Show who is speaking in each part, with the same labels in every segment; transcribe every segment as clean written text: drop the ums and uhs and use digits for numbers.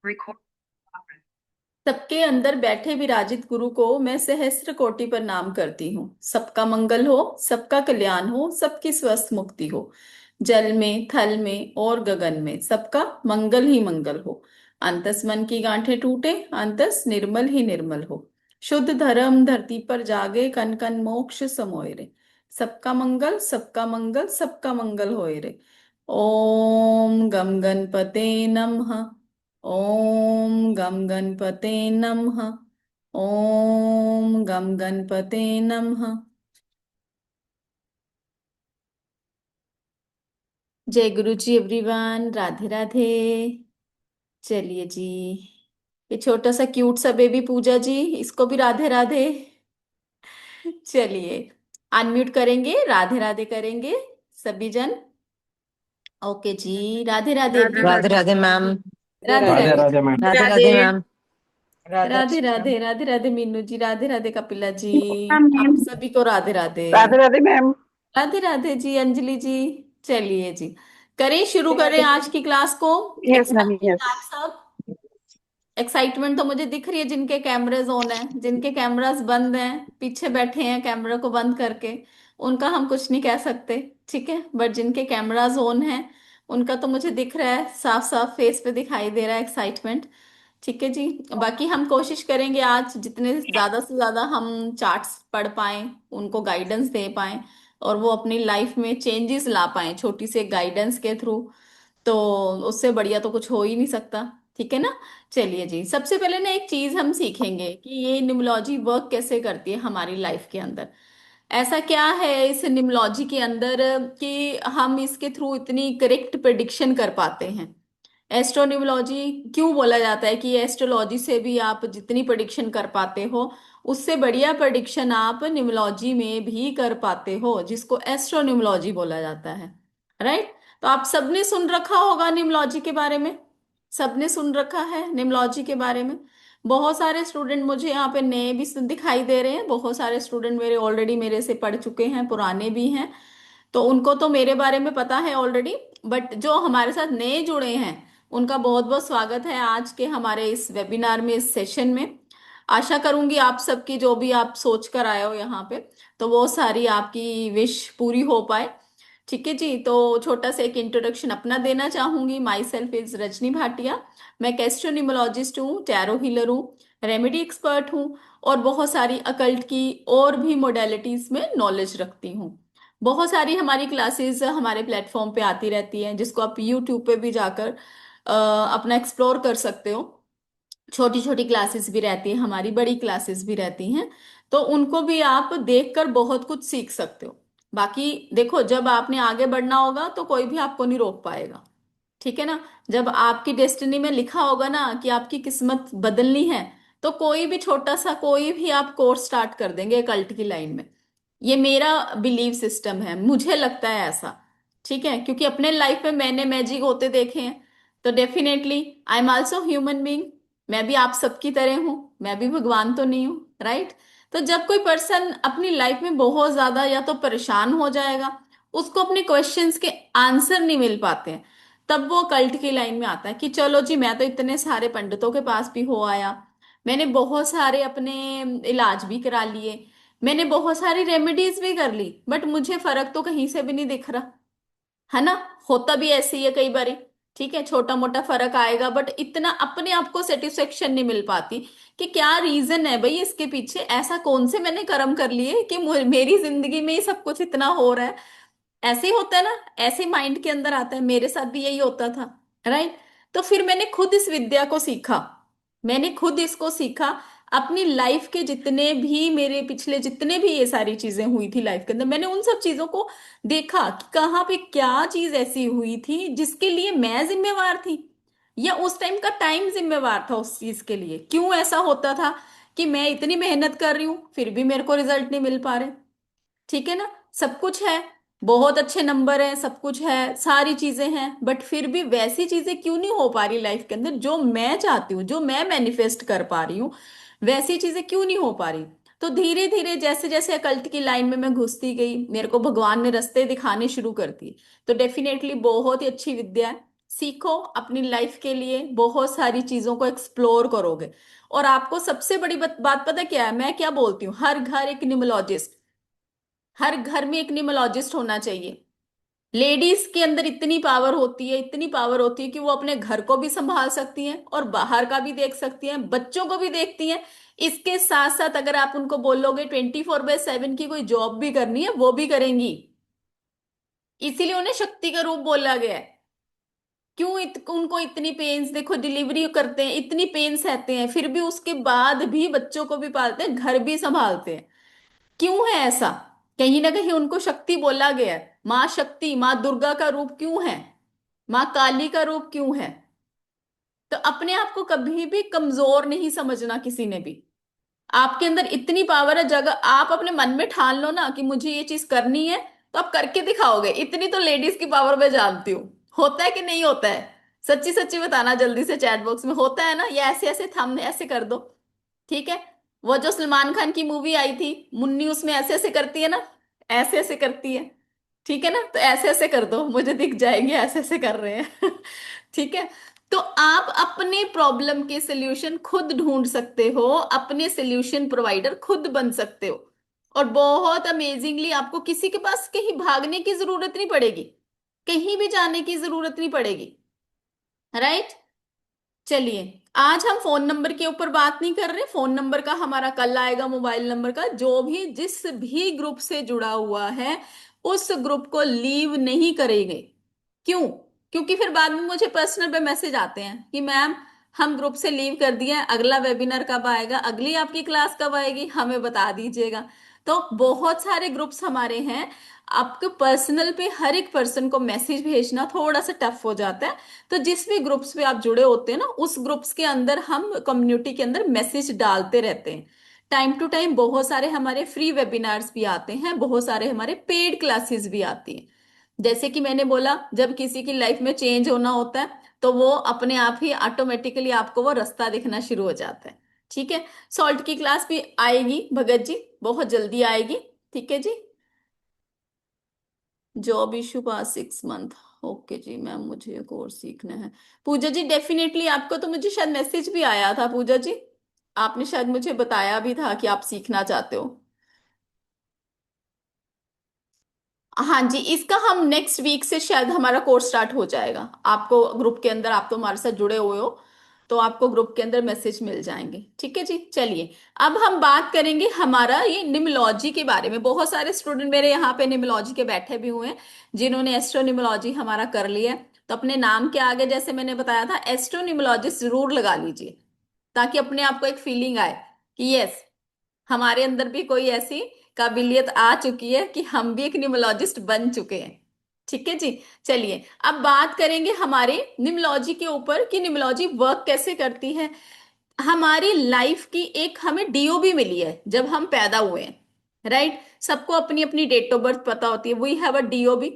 Speaker 1: Record.
Speaker 2: सबके अंदर बैठे विराजित गुरु को मैं सहस्त्र कोटि प्रणाम करती हूँ। सबका मंगल हो, सबका कल्याण हो, सबकी स्वस्थ मुक्ति हो। जल में, थल में और गगन में सबका मंगल ही मंगल हो। अंतस मन की गांठें टूटे, अंतस निर्मल ही निर्मल हो। शुद्ध धर्म धरती पर जागे, कन कन मोक्ष समोए रे। सबका मंगल, सबका मंगल, सबका मंगल होए रे। ओम गम गणपते नमः। ओम गम गणपते नमः। ओम गम गणपते नमः। जय गुरु जी एवरीवन, राधे राधे। चलिए जी, ये छोटा सा क्यूट सा बेबी पूजा जी, इसको भी राधे राधे। चलिए, अनम्यूट करेंगे, राधे राधे करेंगे सभी जन। Okay ji, Radhe Radhe
Speaker 1: Radhe
Speaker 2: everyone.
Speaker 3: Radhe Radhe ma'am.
Speaker 4: Radhe
Speaker 2: Radhe
Speaker 4: Radhe.
Speaker 5: Radhe
Speaker 2: Radhe.
Speaker 5: Radhe ma'am.
Speaker 3: Radhe Radhe
Speaker 1: Radhe
Speaker 3: ma'am.
Speaker 4: Radhe
Speaker 2: Radhe Radhe Radhe Radhe Meenu ji, Radhe Radhe Kapila ji. आप
Speaker 1: मैम।
Speaker 2: सभी को राधे राधे।
Speaker 4: राधे राधे मैम।
Speaker 2: राधे राधे जी, अंजलि जी। चलिए जी, करें, शुरू करें आज की क्लास को।
Speaker 1: Yes ma'am,
Speaker 2: excited
Speaker 1: yes.
Speaker 2: हैं आप सब? एक्साइटमेंट तो मुझे दिख रही है, जिनके कैमरास ऑन है, जिनके कैमरास बंद हैं, पीछे बैठे हैं कैमरा को बंद करके, उनका हम कुछ नहीं कह सकते। ठीक है, बट जिनके कैमरास ऑन हैं उनका तो मुझे दिख रहा है, साफ साफ फेस पे दिखाई दे रहा है एक्साइटमेंट। ठीक है जी। बाकी हम कोशिश करेंगे आज जितने ज्यादा से ज्यादा हम चार्ट्स पढ़ पाएं, उनको गाइडेंस दे पाएं और वो अपनी लाइफ में चेंजेस ला पाएं छोटी सी गाइडेंस के थ्रू। तो उससे बढ़िया तो कुछ हो ही नहीं सकता। ठीक है ना। चलिए जी, सबसे पहले ना एक चीज हम सीखेंगे कि ये न्यूमरोलॉजी वर्क कैसे करती है हमारी लाइफ के अंदर। ऐसा क्या है इस न्यूमरोलॉजी के अंदर कि हम इसके थ्रू इतनी करेक्ट प्रिडिक्शन कर पाते हैं। एस्ट्रोन्यूमरोलॉजी क्यों बोला जाता है कि एस्ट्रोलॉजी से भी आप जितनी प्रिडिक्शन कर पाते हो, उससे बढ़िया प्रिडिक्शन आप न्यूमरोलॉजी में भी कर पाते हो, जिसको एस्ट्रोन्यूमरोलॉजी बोला जाता है। राइट। तो आप सबने सुन रखा होगा न्यूमरोलॉजी के बारे में। सबने सुन रखा है न्यूमरोलॉजी के बारे में। बहुत सारे स्टूडेंट मुझे यहाँ पे नए भी दिखाई दे रहे हैं, बहुत सारे स्टूडेंट मेरे ऑलरेडी मेरे से पढ़ चुके हैं, पुराने भी हैं। तो उनको तो मेरे बारे में पता है ऑलरेडी। बट जो हमारे साथ नए जुड़े हैं, उनका बहुत बहुत स्वागत है आज के हमारे इस वेबिनार में, इस सेशन में। आशा करूंगी आप सबकी जो भी आप सोच कर आए हो यहाँ पे, तो वो सारी आपकी विश पूरी हो पाए। ठीक है जी। तो छोटा सा एक इंट्रोडक्शन अपना देना चाहूंगी। My self is Rajni Bhatia. मैं कैस्ट्रोन्यूमोलॉजिस्ट हूँ, टैरो हीलर हूँ, रेमेडी एक्सपर्ट हूँ और बहुत सारी अकल्ट की और भी मोडेलिटीज में नॉलेज रखती हूँ। बहुत सारी हमारी क्लासेस हमारे प्लेटफॉर्म पे आती रहती हैं, जिसको आप यूट्यूब पे भी जाकर अपना एक्सप्लोर कर सकते हो। छोटी छोटी क्लासेस भी रहती हैं हमारी, बड़ी क्लासेस भी रहती हैं। तो उनको भी आप देखकर बहुत कुछ सीख सकते हो। बाकी देखो, जब आपने आगे बढ़ना होगा तो कोई भी आपको नहीं रोक पाएगा। ठीक है ना। जब आपकी डेस्टिनी में लिखा होगा ना कि आपकी किस्मत बदलनी है, तो कोई भी छोटा सा कोई भी आप कोर्स स्टार्ट कर देंगे कल्ट की लाइन में। ये मेरा बिलीव सिस्टम है, मुझे लगता है ऐसा। ठीक है, क्योंकि अपने लाइफ में मैंने मैजिक होते देखे हैं। तो definitely I am also human being. मैं भी आप सबकी तरह हूं, मैं भी भगवान तो नहीं हूं। राइट। तो जब कोई पर्सन अपनी लाइफ में बहुत ज्यादा या तो परेशान हो जाएगा, उसको अपने क्वेश्चंस के आंसर नहीं मिल पाते हैं, तब वो कल्ट की लाइन में आता है कि चलो जी, मैं तो इतने सारे पंडितों के पास भी हो आया, मैंने बहुत सारे अपने इलाज भी करा लिए, मैंने बहुत सारी रेमेडीज भी कर ली, बट मुझे फर्क तो कहीं से भी नहीं दिख रहा। है ना। होता भी ऐसे ही है कई बारी। ठीक है, छोटा मोटा फर्क आएगा, बट इतना अपने आप को सेटिस्फेक्शन नहीं मिल पाती कि क्या रीजन है भाई इसके पीछे, ऐसा कौन से मैंने कर्म कर लिए कि मेरी जिंदगी में ही सब कुछ इतना हो रहा है। ऐसे ही होता है ना, ऐसे माइंड के अंदर आता है, मेरे साथ भी यही होता था। राइट। तो फिर मैंने खुद इस विद्या को सीखा, मैंने खुद इसको सीखा। अपनी लाइफ के जितने भी मेरे पिछले जितने भी ये सारी चीजें हुई थी लाइफ के अंदर, मैंने उन सब चीजों को देखा कि कहाँ पे क्या चीज ऐसी हुई थी जिसके लिए मैं जिम्मेवार थी, या उस टाइम का टाइम जिम्मेवार था उस चीज के लिए। क्यों ऐसा होता था कि मैं इतनी मेहनत कर रही हूं फिर भी मेरे को रिजल्ट नहीं मिल पा रहे। ठीक है ना। सब कुछ है, बहुत अच्छे नंबर हैं, सब कुछ है, सारी चीजें हैं, बट फिर भी वैसी चीजें क्यों नहीं हो पा रही लाइफ के अंदर जो मैं चाहती हूँ, जो मैं मैनिफेस्ट कर पा रही हूँ, वैसी चीजें क्यों नहीं हो पा रही। तो धीरे धीरे जैसे जैसे अकल्ट की लाइन में मैं घुसती गई, मेरे को भगवान ने रास्ते दिखाने शुरू कर दिए। तो डेफिनेटली बहुत ही अच्छी विद्या है। सीखो अपनी लाइफ के लिए, बहुत सारी चीजों को एक्सप्लोर करोगे। और आपको सबसे बड़ी बात पता क्या है, मैं क्या बोलती हूँ, हर घर एक निमोलॉजिस्ट, हर घर में एक निमोलॉजिस्ट होना चाहिए। लेडीज के अंदर इतनी पावर होती है, इतनी पावर होती है कि वो अपने घर को भी संभाल सकती हैं और बाहर का भी देख सकती हैं, बच्चों को भी देखती हैं। इसके साथ साथ अगर आप उनको बोलोगे 24/7 की कोई जॉब भी करनी है, वो भी करेंगी। इसीलिए उन्हें शक्ति का रूप बोला गया है। क्यों उनको इतनी पेन्स, देखो डिलीवरी करते हैं, इतनी पेन सहते हैं, फिर भी उसके बाद भी बच्चों को भी पालते हैं, घर भी संभालते हैं। क्यों है ऐसा? कहीं ना कहीं उनको शक्ति बोला गया है। माँ शक्ति, माँ दुर्गा का रूप क्यों है, माँ काली का रूप क्यों है? तो अपने आप को कभी भी कमजोर नहीं समझना किसी ने भी। आपके अंदर इतनी पावर है, जगह आप अपने मन में ठान लो ना कि मुझे ये चीज करनी है, तो आप करके दिखाओगे। इतनी तो लेडीज की पावर मैं जानती हूँ। होता है कि नहीं होता है? सच्ची सच्ची बताना जल्दी से चैट बॉक्स में, होता है ना? ये ऐसे ऐसे थंब ऐसे कर दो, ठीक है। वो जो सलमान खान की मूवी आई थी मुन्नी, उसमें ऐसे ऐसे करती है ना, ऐसे ऐसे करती है, ठीक है ना? तो ऐसे ऐसे कर दो, मुझे दिख जाएंगे ऐसे ऐसे कर रहे हैं। ठीक है। तो आप अपने प्रॉब्लम के सल्यूशन खुद ढूंढ सकते हो, अपने सल्यूशन प्रोवाइडर खुद बन सकते हो। और बहुत अमेजिंगली आपको किसी के पास कहीं भागने की जरूरत नहीं पड़ेगी, कहीं भी जाने की जरूरत नहीं पड़ेगी। राइट। चलिए, आज हम फोन नंबर के ऊपर बात नहीं कर रहे, फोन नंबर का हमारा कल आएगा, मोबाइल नंबर का। जो भी जिस भी ग्रुप से जुड़ा हुआ है उस ग्रुप को लीव नहीं करेंगे। क्यों? क्योंकि फिर बाद में मुझे पर्सनल पे मैसेज आते हैं कि मैम हम ग्रुप से लीव कर दिए हैं, अगला वेबिनार कब आएगा, अगली आपकी क्लास कब आएगी, हमें बता दीजिएगा। तो बहुत सारे ग्रुप्स हमारे हैं। आपके पर्सनल पे हर एक पर्सन को मैसेज भेजना थोड़ा सा टफ हो जाता है। तो जिस भी ग्रुप्स पे आप जुड़े होते हैं ना, उस ग्रुप्स के अंदर हम कम्युनिटी के अंदर मैसेज डालते रहते हैं। टाइम टू टाइम बहुत सारे हमारे फ्री वेबिनार्स भी आते हैं, बहुत सारे हमारे पेड क्लासेस भी आती हैं। जैसे कि मैंने बोला, जब किसी की लाइफ में चेंज होना होता है तो वो अपने आप ही ऑटोमेटिकली आपको वो रास्ता दिखना शुरू हो जाता है। ठीक है। सॉल्ट की क्लास भी आएगी भगत जी, बहुत जल्दी आएगी। ठीक है जी। जॉब इशू पास 6 मंथ। ओके जी मैम, मुझे कोर्स सीखना है। पूजा जी डेफिनेटली, आपको तो मुझे शायद मैसेज भी आया था पूजा जी, आपने शायद मुझे बताया भी था कि आप सीखना चाहते हो। हाँ जी, इसका हम नेक्स्ट वीक से शायद हमारा कोर्स स्टार्ट हो जाएगा। आपको ग्रुप के अंदर, आप तो हमारे साथ जुड़े हुए हो, तो आपको ग्रुप के अंदर मैसेज मिल जाएंगे। ठीक है जी। चलिए, अब हम बात करेंगे हमारा ये निमोलॉजी के बारे में। बहुत सारे स्टूडेंट मेरे यहाँ पे निमोलॉजी के बैठे भी हुए हैं, जिन्होंने एस्ट्रोनिमोलॉजी हमारा कर लिया है। तो अपने नाम के आगे, जैसे मैंने बताया था, एस्ट्रोनिमोलॉजिस्ट जरूर लगा लीजिए, ताकि अपने आप को एक फीलिंग आए कि यस, हमारे अंदर भी कोई ऐसी काबिलियत आ चुकी है कि हम भी एक न्यूमोलॉजिस्ट बन चुके हैं। ठीक है जी। चलिए, अब बात करेंगे हमारे निमोलॉजी के ऊपर कि निमोलॉजी वर्क कैसे करती है। हमारी लाइफ की एक हमें डीओबी मिली है जब हम पैदा हुए हैं। राइट। सबको अपनी अपनी डेट ऑफ बर्थ पता होती है, वी हैव अ डीओबी।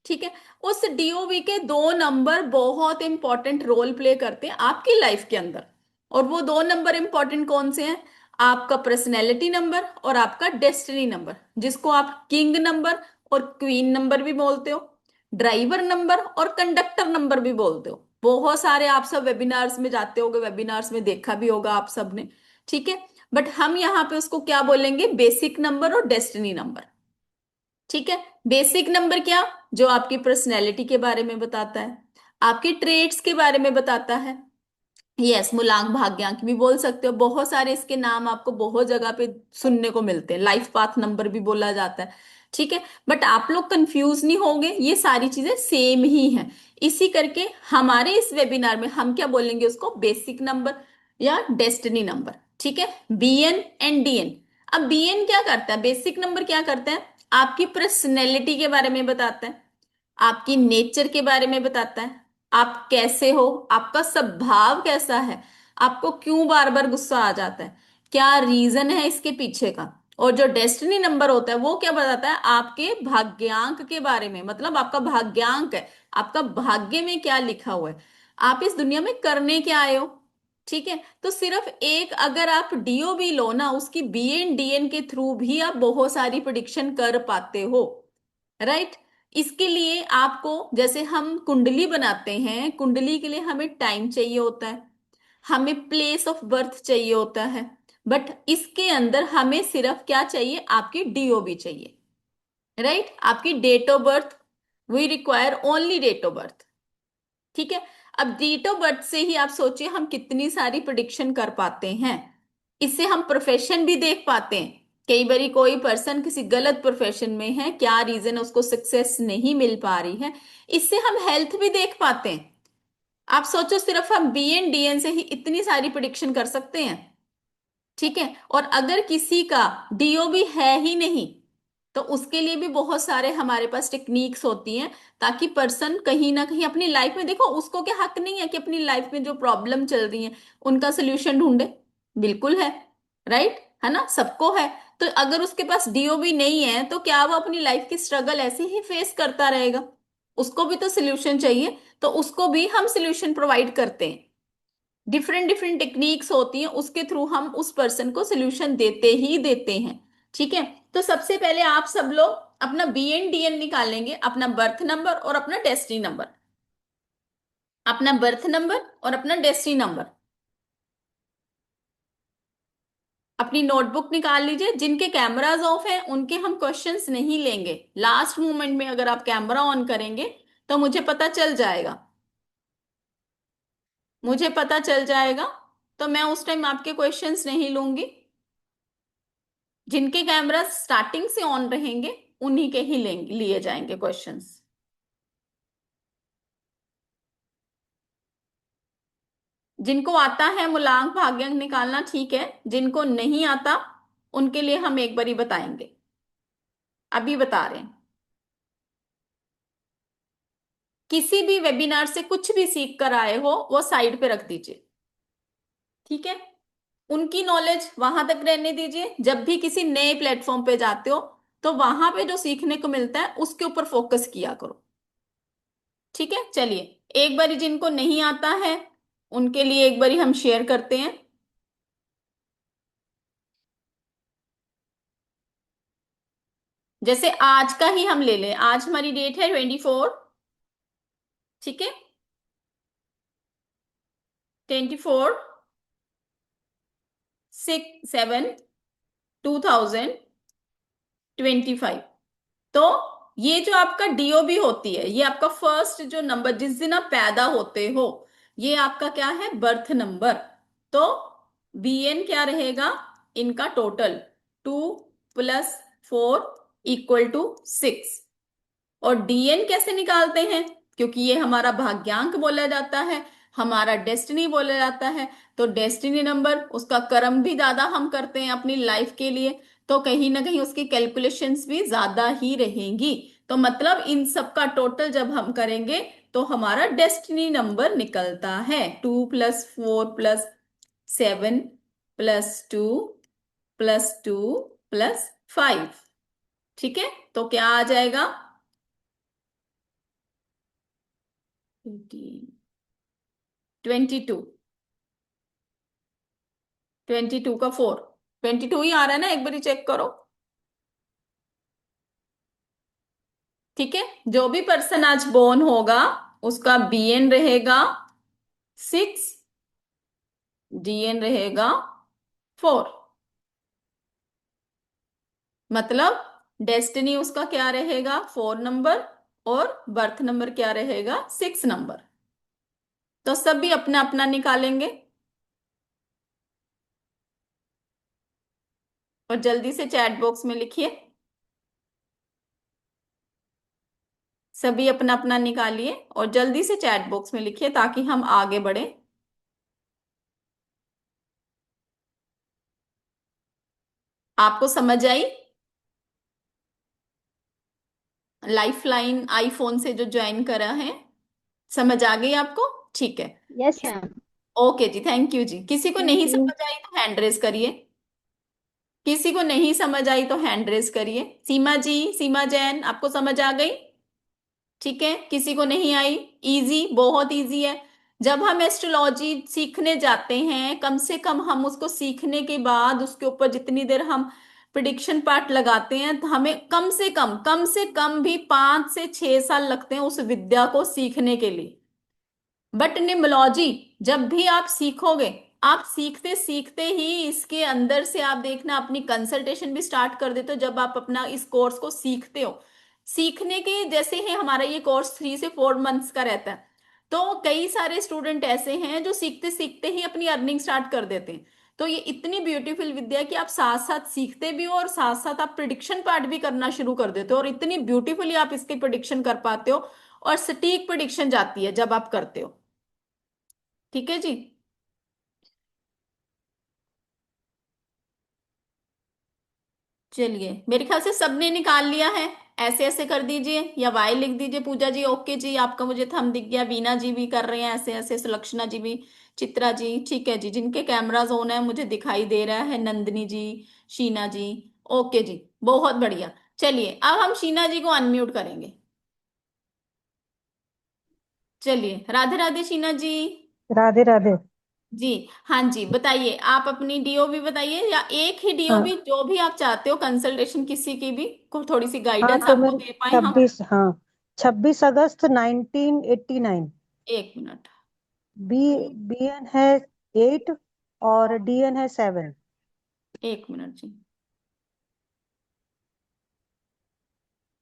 Speaker 2: ठीक है। उस डीओबी के 2 नंबर बहुत इंपॉर्टेंट रोल प्ले करते हैं आपकी लाइफ के अंदर। और वो 2 नंबर इंपॉर्टेंट कौन से हैं? आपका पर्सनैलिटी नंबर और आपका डेस्टिनी नंबर, जिसको आप किंग नंबर और क्वीन नंबर भी बोलते हो, ड्राइवर नंबर और कंडक्टर नंबर भी बोलते हो। बहुत सारे आप सब वेबिनार्स में जाते होगे, वेबिनार्स में देखा भी होगा आप सब ने। ठीक है। बट हम यहाँ पे उसको क्या बोलेंगे? बेसिक नंबर और डेस्टिनी नंबर। ठीक है। बेसिक नंबर क्या? जो आपकी पर्सनैलिटी के बारे में बताता है, आपके ट्रेड्स के बारे में बताता है। यस, मूलांक भाग्यांक भी बोल सकते हो, बहुत सारे इसके नाम आपको बहुत जगह पे सुनने को मिलते हैं। लाइफ पाथ नंबर भी बोला जाता है। ठीक है। बट आप लोग कंफ्यूज नहीं होंगे, ये सारी चीजें सेम ही हैं। इसी करके हमारे इस वेबिनार में हम क्या बोलेंगे? उसको बेसिक नंबर या डेस्टिनी नंबर। ठीक है। BN and DN. अब बीएन क्या करता है, बेसिक नंबर क्या करता है? आपकी पर्सनैलिटी के बारे में बताता है, आपकी नेचर के बारे में बताता है, आप कैसे हो, आपका स्वभाव कैसा है, आपको क्यों बार बार गुस्सा आ जाता है, क्या रीजन है इसके पीछे का। और जो डेस्टिनी नंबर होता है वो क्या बताता है? आपके भाग्यांक के बारे में, मतलब आपका भाग्यांक है, आपका भाग्य में क्या लिखा हुआ है, आप इस दुनिया में करने क्या आए हो। ठीक है। तो सिर्फ एक, अगर आप डीओबी लो ना, उसकी बीएन डीएन के थ्रू भी आप बहुत सारी प्रिडिक्शन कर पाते हो। राइट। इसके लिए आपको, जैसे हम कुंडली बनाते हैं, कुंडली के लिए हमें टाइम चाहिए होता है, हमें प्लेस ऑफ बर्थ चाहिए होता है, बट इसके अंदर हमें सिर्फ क्या चाहिए, आपकी डीओबी चाहिए, राइट, आपकी date of birth. We require only date of birth. ठीक है। अब डेट ऑफ बर्थ से ही आप सोचिए हम कितनी सारी प्रिडिक्शन कर पाते हैं। इससे हम प्रोफेशन भी देख पाते हैं। कई बारी कोई पर्सन किसी गलत प्रोफेशन में है, क्या रीजन उसको सक्सेस नहीं मिल पा रही है, इससे हम हेल्थ भी देख पाते हैं। आप सोचो सिर्फ हम बीएन डीएन से ही इतनी सारी प्रिडिक्शन कर सकते हैं। ठीक है। और अगर किसी का डीओ भी है ही नहीं, तो उसके लिए भी बहुत सारे हमारे पास टेक्निक्स होती हैं, ताकि पर्सन कहीं ना कहीं अपनी लाइफ में, देखो उसको क्या हक नहीं है कि अपनी लाइफ में जो प्रॉब्लम चल रही है उनका सोल्यूशन ढूंढे। बिल्कुल है, राइट, है ना, सबको है। तो अगर उसके पास डीओ भी नहीं है तो क्या वो अपनी लाइफ की स्ट्रगल ऐसे ही फेस करता रहेगा? उसको भी तो सोल्यूशन चाहिए, तो उसको भी हम सोल्यूशन प्रोवाइड करते हैं। डिफरेंट डिफरेंट टेक्निक्स होती हैं, उसके थ्रू हम उस पर्सन को सोल्यूशन देते ही देते हैं। ठीक है। तो सबसे पहले आप सब लोग अपना बीएन डीएन निकालेंगे, अपना बर्थ नंबर और अपना डेस्टिनी नंबर, अपना बर्थ नंबर और अपना डेस्टिनी नंबर। अपनी नोटबुक निकाल लीजिए। जिनके कैमराज ऑफ हैं उनके हम क्वेश्चंस नहीं लेंगे, लास्ट मोमेंट में अगर आप कैमरा ऑन करेंगे तो मुझे पता चल जाएगा, मुझे पता चल जाएगा, तो मैं उस टाइम आपके क्वेश्चंस नहीं लूंगी। जिनके कैमरा स्टार्टिंग से ऑन रहेंगे उन्हीं के ही लेंगे, लिए जाएंगे क्वेश्चंस। जिनको आता है मूलांक भाग्यांक निकालना ठीक है, जिनको नहीं आता उनके लिए हम एक बारी बताएंगे, अभी बता रहे हैं। किसी भी वेबिनार से कुछ भी सीख कर आए हो वो साइड पे रख दीजिए। ठीक है। उनकी नॉलेज वहां तक रहने दीजिए। जब भी किसी नए प्लेटफॉर्म पे जाते हो तो वहां पे जो सीखने को मिलता है उसके ऊपर फोकस किया करो। ठीक है। चलिए, एक बारी जिनको नहीं आता है उनके लिए एक बारी हम शेयर करते हैं। जैसे आज का ही हम ले लें, आज हमारी डेट है 24। ठीक है। 24/6/7/2025। तो ये जो आपका डीओबी होती है, ये आपका फर्स्ट जो नंबर जिस दिन आप पैदा होते हो, ये आपका क्या है, बर्थ नंबर। तो बीएन क्या रहेगा, इनका टोटल 2+4=6। और डीएन कैसे निकालते हैं, क्योंकि ये हमारा भाग्यांक बोला जाता है, हमारा डेस्टिनी बोला जाता है। तो डेस्टिनी नंबर, उसका कर्म भी ज्यादा हम करते हैं अपनी लाइफ के लिए, तो कहीं ना कहीं उसकी कैलकुलेशंस भी ज्यादा ही रहेंगी। तो मतलब इन सब का टोटल जब हम करेंगे तो हमारा डेस्टिनी नंबर निकलता है 2+4+7+2 +2+5। ठीक है। तो क्या आ जाएगा, 22। 22 का 4, 22 ही आ रहा है ना, एक बार चेक करो। ठीक है। जो भी पर्सन आज बोर्न होगा उसका बीएन रहेगा 6, डीएन रहेगा 4। मतलब डेस्टिनी उसका क्या रहेगा, 4 नंबर, और बर्थ नंबर क्या रहेगा, 6 नंबर। तो सभी अपना अपना निकालेंगे और जल्दी से चैट बॉक्स में लिखिए। सभी अपना अपना निकालिए और जल्दी से चैट बॉक्स में लिखिए ताकि हम आगे बढ़े। आपको समझ आई? लाइफ लाइन आईफोन से जो ज्वाइन करा है, समझ आ गई आपको? ठीक है।
Speaker 1: Yes ma'am.
Speaker 2: ओके जी, थैंक यू जी। किसी को
Speaker 1: थैंक
Speaker 2: नहीं
Speaker 1: यू।
Speaker 2: समझ आई तो हैंड रेस करिए। किसी को नहीं समझ आई तो हैंड रेस करिए। सीमा जी, सीमा जैन, आपको समझ आ गई? ठीक है। किसी को नहीं आई? इजी, बहुत इजी है। जब हम एस्ट्रोलॉजी सीखने जाते हैं, कम से कम हम उसको सीखने के बाद उसके ऊपर जितनी देर हम प्रिडिक्शन पार्ट लगाते हैं तो हमें कम से कम भी 5 से 6 साल लगते हैं उस विद्या को सीखने के लिए। बट निम्बोलॉजी जब भी आप सीखोगे, आप सीखते सीखते ही इसके अंदर से आप देखना अपनी कंसल्टेशन भी स्टार्ट कर देते हो। जब आप अपना इस कोर्स को सीखते हो, सीखने के जैसे ही हमारा ये कोर्स 3 से 4 मंथ्स का रहता है, तो कई सारे स्टूडेंट ऐसे हैं जो सीखते सीखते ही अपनी अर्निंग स्टार्ट कर देते हैं। तो ये इतनी ब्यूटीफुल विद्या है कि आप साथ साथ सीखते भी हो और साथ साथ आप प्रिडिक्शन पार्ट भी करना शुरू कर देते हो, और इतनी ब्यूटीफुली आप इसकी प्रिडिक्शन कर पाते हो, और सटीक प्रिडिक्शन जाती है जब आप करते हो। ठीक है जी। चलिए, मेरे ख्याल से सबने निकाल लिया है। ऐसे ऐसे कर दीजिए या वाई लिख दीजिए। पूजा जी ओके जी, आपका मुझे थंब दिख गया। वीना जी भी कर रहे हैं ऐसे ऐसे, सुलक्षणा जी भी, चित्रा जी ठीक है जी, जिनके कैमराज ऑन है मुझे दिखाई दे रहा है, नंदिनी जी, शीना जी। ओके जी, बहुत बढ़िया। चलिए अब हम शीना जी को अनम्यूट करेंगे। चलिए, राधे राधे शीना जी।
Speaker 1: राधे राधे।
Speaker 2: जी हाँ जी, बताइए आप अपनी डीओबी बताइए, या एक ही
Speaker 1: हाँ
Speaker 2: डीओबी जो भी आप चाहते हो, कंसल्टेशन किसी की भी, को थोड़ी सी
Speaker 1: हाँ,
Speaker 2: गाइडेंस
Speaker 1: तो
Speaker 2: आपको
Speaker 1: मेरे
Speaker 2: दे पाए हम।
Speaker 1: 26 अगस्त 1989।
Speaker 2: एक मिनट।
Speaker 1: बी बी एन है 8 और डी एन है 7।
Speaker 2: एक मिनट जी।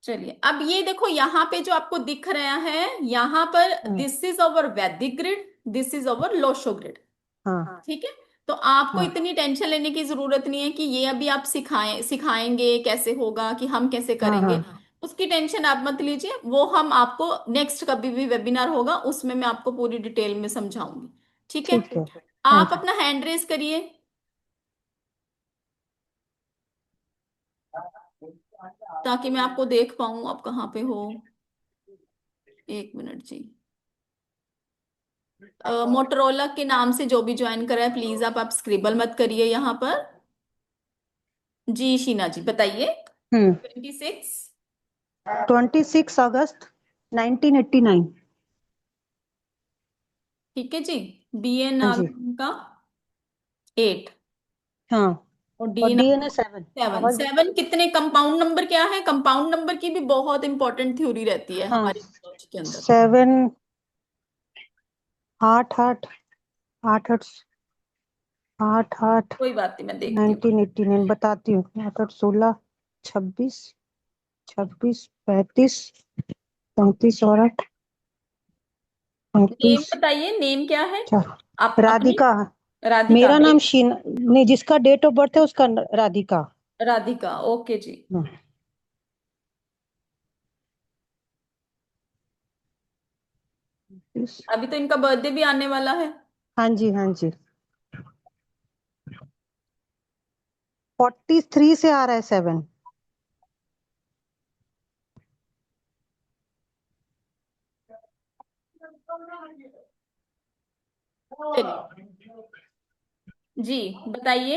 Speaker 2: चलिए, अब ये देखो यहाँ पे जो आपको दिख रहा है, यहाँ पर
Speaker 1: हम्म,
Speaker 2: दिस इज अवर वैदिक grid, this is our Lo Shu grid.
Speaker 1: हाँ
Speaker 2: ठीक है। तो आपको
Speaker 1: हाँ
Speaker 2: इतनी टेंशन लेने की जरूरत नहीं है कि ये अभी आप सिखाएंगे कैसे होगा, कि हम कैसे
Speaker 1: हाँ
Speaker 2: करेंगे।
Speaker 1: हाँ।
Speaker 2: उसकी टेंशन आप मत लीजिए, वो हम आपको नेक्स्ट कभी भी वेबिनार होगा उसमें मैं आपको पूरी डिटेल में समझाऊंगी। ठीक है।
Speaker 1: ठीक है। हाँ
Speaker 2: आप
Speaker 1: जी।
Speaker 2: अपना हैंड रेस करिए, ताकि मैं आपको देख पाऊं आप कहाँ पे हो। एक मिनट जी। मोटरोला के नाम से जो भी ज्वाइन करा है, प्लीज आप स्क्रिबल मत करिए यहाँ पर। जी शीना जी बताइए।
Speaker 1: हम्म
Speaker 2: 26।
Speaker 1: 26 अगस्त 1989।
Speaker 2: ठीक है जी। बी एन
Speaker 1: हाँ
Speaker 2: आ
Speaker 1: जी।
Speaker 2: गया उनका 8,
Speaker 1: हाँ,
Speaker 2: और डी
Speaker 1: और
Speaker 2: एन
Speaker 1: डी एन है 7।
Speaker 2: 7।
Speaker 1: आवाज।
Speaker 2: 7 कितने, कंपाउंड नंबर क्या है? कंपाउंड नंबर की भी बहुत इंपॉर्टेंट थ्योरी रहती है
Speaker 1: हाँ,
Speaker 2: हमारी बायोलॉजी के अंदर।
Speaker 1: 7, 8 8, 8 8, 8 8,
Speaker 2: कोई बात नहीं, मैं देखती हूँ।
Speaker 1: 1989 बताती हूँ। 8 8 16, 26, 26 35, 35 और 8,
Speaker 2: नेम
Speaker 1: 35।
Speaker 2: बताइए, नेम क्या है
Speaker 1: अच्छा,
Speaker 2: आप अपनी?
Speaker 1: राधिका।
Speaker 2: राधिका
Speaker 1: मेरा नाम
Speaker 2: बेट
Speaker 1: शीना नहीं, जिसका डेट ऑफ बर्थ है उसका राधिका।
Speaker 2: राधिका ओके जी।
Speaker 1: हम्म, इस-
Speaker 2: अभी तो इनका बर्थडे भी आने वाला है।
Speaker 1: हाँ जी हाँ जी। 43 से आ रहा है 7।
Speaker 2: चलिए जी, बताइए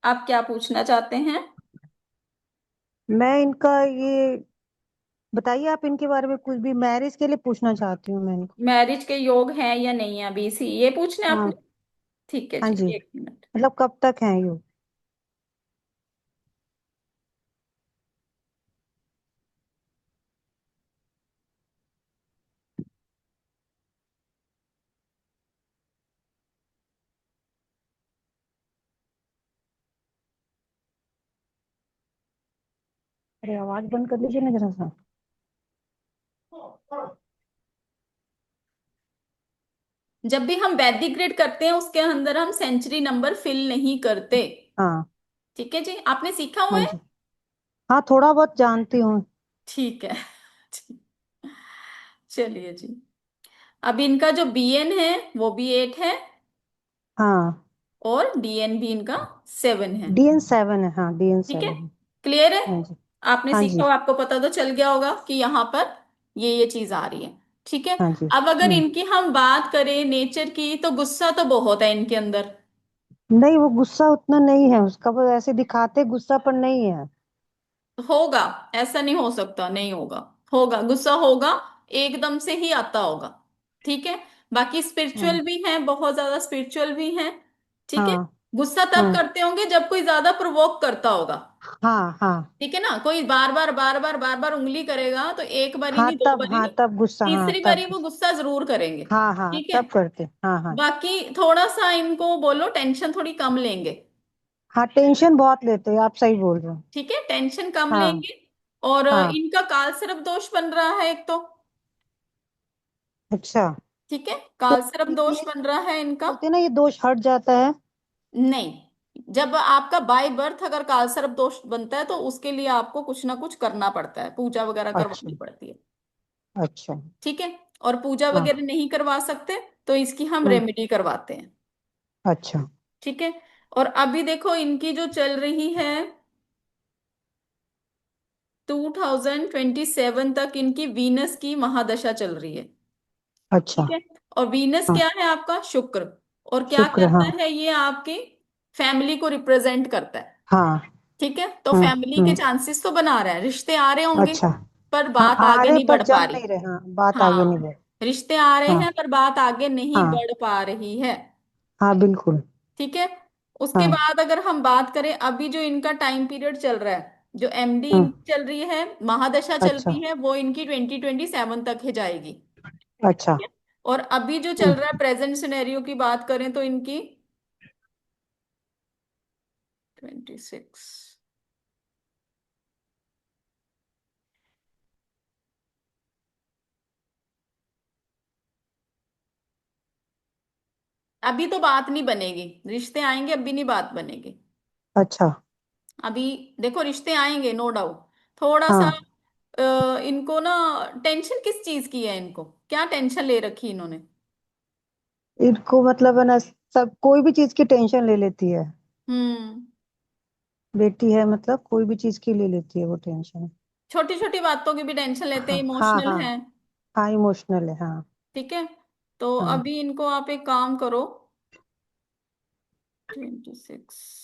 Speaker 2: आप क्या पूछना चाहते हैं।
Speaker 1: मैं इनका ये बताइए, आप इनके बारे में कुछ भी, मैरिज के लिए पूछना चाहती हूँ मैं इनको।
Speaker 2: मैरिज के योग हैं या नहीं है अभी, इसी ये पूछना है
Speaker 1: हाँ
Speaker 2: आपने? ठीक है
Speaker 1: हाँ
Speaker 2: जी,
Speaker 1: जी,
Speaker 2: एक मिनट।
Speaker 1: मतलब कब तक है ये। अरे आवाज बंद कर लीजिए ना जरा सा।
Speaker 2: जब भी हम वैदिक ग्रेड करते हैं उसके अंदर हम सेंचुरी नंबर फिल नहीं करते।
Speaker 1: हाँ
Speaker 2: ठीक है जी, आपने सीखा हुआ
Speaker 1: हाँ
Speaker 2: है।
Speaker 1: जी। हाँ, थोड़ा बहुत जानती हूँ।
Speaker 2: ठीक है। चलिए जी। अब इनका जो बीएन है वो भी 8 है,
Speaker 1: हाँ,
Speaker 2: और डीएन भी इनका 7 है।
Speaker 1: डी एन 7 है। हाँ, डी एन
Speaker 2: ठीक है,
Speaker 1: 7 है।
Speaker 2: क्लियर है।
Speaker 1: हाँ जी
Speaker 2: आपने
Speaker 1: हाँ
Speaker 2: सीखा
Speaker 1: जी
Speaker 2: हो, आपको पता तो चल गया होगा कि यहाँ पर ये चीज आ रही है। ठीक है।
Speaker 1: हाँ जी।
Speaker 2: अब अगर इनकी हम बात करें नेचर की, तो गुस्सा तो बहुत है इनके अंदर।
Speaker 1: नहीं, वो गुस्सा उतना नहीं है उसका, वो ऐसे दिखाते गुस्सा पर नहीं है।
Speaker 2: होगा, ऐसा नहीं हो सकता नहीं होगा, होगा गुस्सा होगा, एकदम से ही आता होगा। ठीक है। बाकी
Speaker 1: हाँ
Speaker 2: स्पिरिचुअल भी हैं, बहुत ज्यादा स्पिरिचुअल भी हैं। ठीक है।
Speaker 1: हाँ
Speaker 2: गुस्सा तब
Speaker 1: हाँ
Speaker 2: करते होंगे जब कोई ज्यादा प्रोवोक करता होगा।
Speaker 1: हाँ हाँ।
Speaker 2: ठीक है ना, कोई बार बार बार बार बार बार उंगली करेगा तो एक बारी
Speaker 1: हाँ
Speaker 2: नहीं, दो
Speaker 1: तब,
Speaker 2: बारी
Speaker 1: हाँ
Speaker 2: नहीं,
Speaker 1: तब गुस्सा, हाँ
Speaker 2: तीसरी
Speaker 1: तब
Speaker 2: बारी वो
Speaker 1: गुस्सा।
Speaker 2: गुस्सा जरूर करेंगे।
Speaker 1: हाँ हाँ
Speaker 2: ठीक है।
Speaker 1: तब करते, हाँ हाँ।
Speaker 2: बाकी थोड़ा सा इनको बोलो टेंशन थोड़ी कम लेंगे।
Speaker 1: हाँ टेंशन बहुत लेते हैं, आप सही बोल रहे हो।
Speaker 2: ठीक है, टेंशन कम
Speaker 1: हाँ
Speaker 2: लेंगे। और
Speaker 1: हाँ।
Speaker 2: इनका काल सर्प दोष बन रहा है एक तो।
Speaker 1: अच्छा।
Speaker 2: ठीक है,
Speaker 1: तो
Speaker 2: काल सर्प दोष
Speaker 1: ये
Speaker 2: बन रहा है इनका।
Speaker 1: बोलते हैं ना, ये दोष हट जाता है।
Speaker 2: नहीं, जब आपका बाय बर्थ अगर काल सर्प दोष बनता है तो उसके लिए आपको कुछ ना कुछ करना पड़ता है, पूजा वगैरह
Speaker 1: अच्छा
Speaker 2: करवानी पड़ती है।
Speaker 1: अच्छा।
Speaker 2: ठीक है। और पूजा
Speaker 1: हाँ।
Speaker 2: वगैरह नहीं करवा सकते तो इसकी हम
Speaker 1: हम्म।
Speaker 2: रेमेडी करवाते हैं।
Speaker 1: अच्छा।
Speaker 2: ठीक है। और अभी देखो इनकी जो चल रही है, 2027 तक इनकी वीनस की महादशा चल रही है।
Speaker 1: अच्छा।
Speaker 2: ठीक है। और वीनस
Speaker 1: हाँ।
Speaker 2: क्या है आपका? शुक्र। और क्या
Speaker 1: शुक्र, हाँ।
Speaker 2: करता है ये? आपकी फैमिली को रिप्रेजेंट करता है।
Speaker 1: हाँ।
Speaker 2: ठीक है, तो
Speaker 1: हम्म।
Speaker 2: फैमिली के
Speaker 1: हम्म।
Speaker 2: चांसेस तो बना रहा है, रिश्ते आ रहे होंगे,
Speaker 1: अच्छा।
Speaker 2: पर
Speaker 1: हाँ
Speaker 2: बात
Speaker 1: आ
Speaker 2: आगे
Speaker 1: रहे
Speaker 2: नहीं
Speaker 1: पर
Speaker 2: बढ़ पा
Speaker 1: जम
Speaker 2: रही।
Speaker 1: नहीं रहे, हाँ बात आगे नहीं
Speaker 2: हाँ,
Speaker 1: बढ़।
Speaker 2: रिश्ते आ रहे
Speaker 1: हाँ
Speaker 2: हैं पर बात आगे नहीं
Speaker 1: हाँ।
Speaker 2: बढ़ पा रही है।
Speaker 1: हाँ बिल्कुल।
Speaker 2: ठीक है। उसके
Speaker 1: हाँ।
Speaker 2: बाद अगर हम बात करें अभी जो इनका टाइम पीरियड चल रहा है, जो एमडी
Speaker 1: हम्म।
Speaker 2: इनकी चल रही है, महादशा चल
Speaker 1: अच्छा।
Speaker 2: रही है, वो इनकी 2027 तक ही जाएगी।
Speaker 1: अच्छा।
Speaker 2: ठीक है। और अभी जो चल
Speaker 1: हम्म।
Speaker 2: रहा है प्रेजेंट सिनेरियो की बात करें तो इनकी 26, अभी तो बात नहीं बनेगी, रिश्ते आएंगे, अभी नहीं बात बनेगी।
Speaker 1: अच्छा।
Speaker 2: अभी देखो रिश्ते आएंगे नो डाउट। थोड़ा सा
Speaker 1: हाँ।
Speaker 2: इनको ना टेंशन किस चीज की है, इनको क्या टेंशन ले रखी इन्होंने?
Speaker 1: इनको मतलब है ना, सब कोई भी चीज की टेंशन ले लेती है।
Speaker 2: हम्म।
Speaker 1: बेटी है मतलब कोई भी चीज की ले लेती है वो टेंशन।
Speaker 2: छोटी छोटी बातों की भी टेंशन लेते हैं,
Speaker 1: हाँ हाँ
Speaker 2: इमोशनल
Speaker 1: हाँ।
Speaker 2: हैं।
Speaker 1: हाँ इमोशनल है, हाँ।
Speaker 2: ठीक है। तो
Speaker 1: हाँ।
Speaker 2: अभी इनको आप एक काम करो, 26,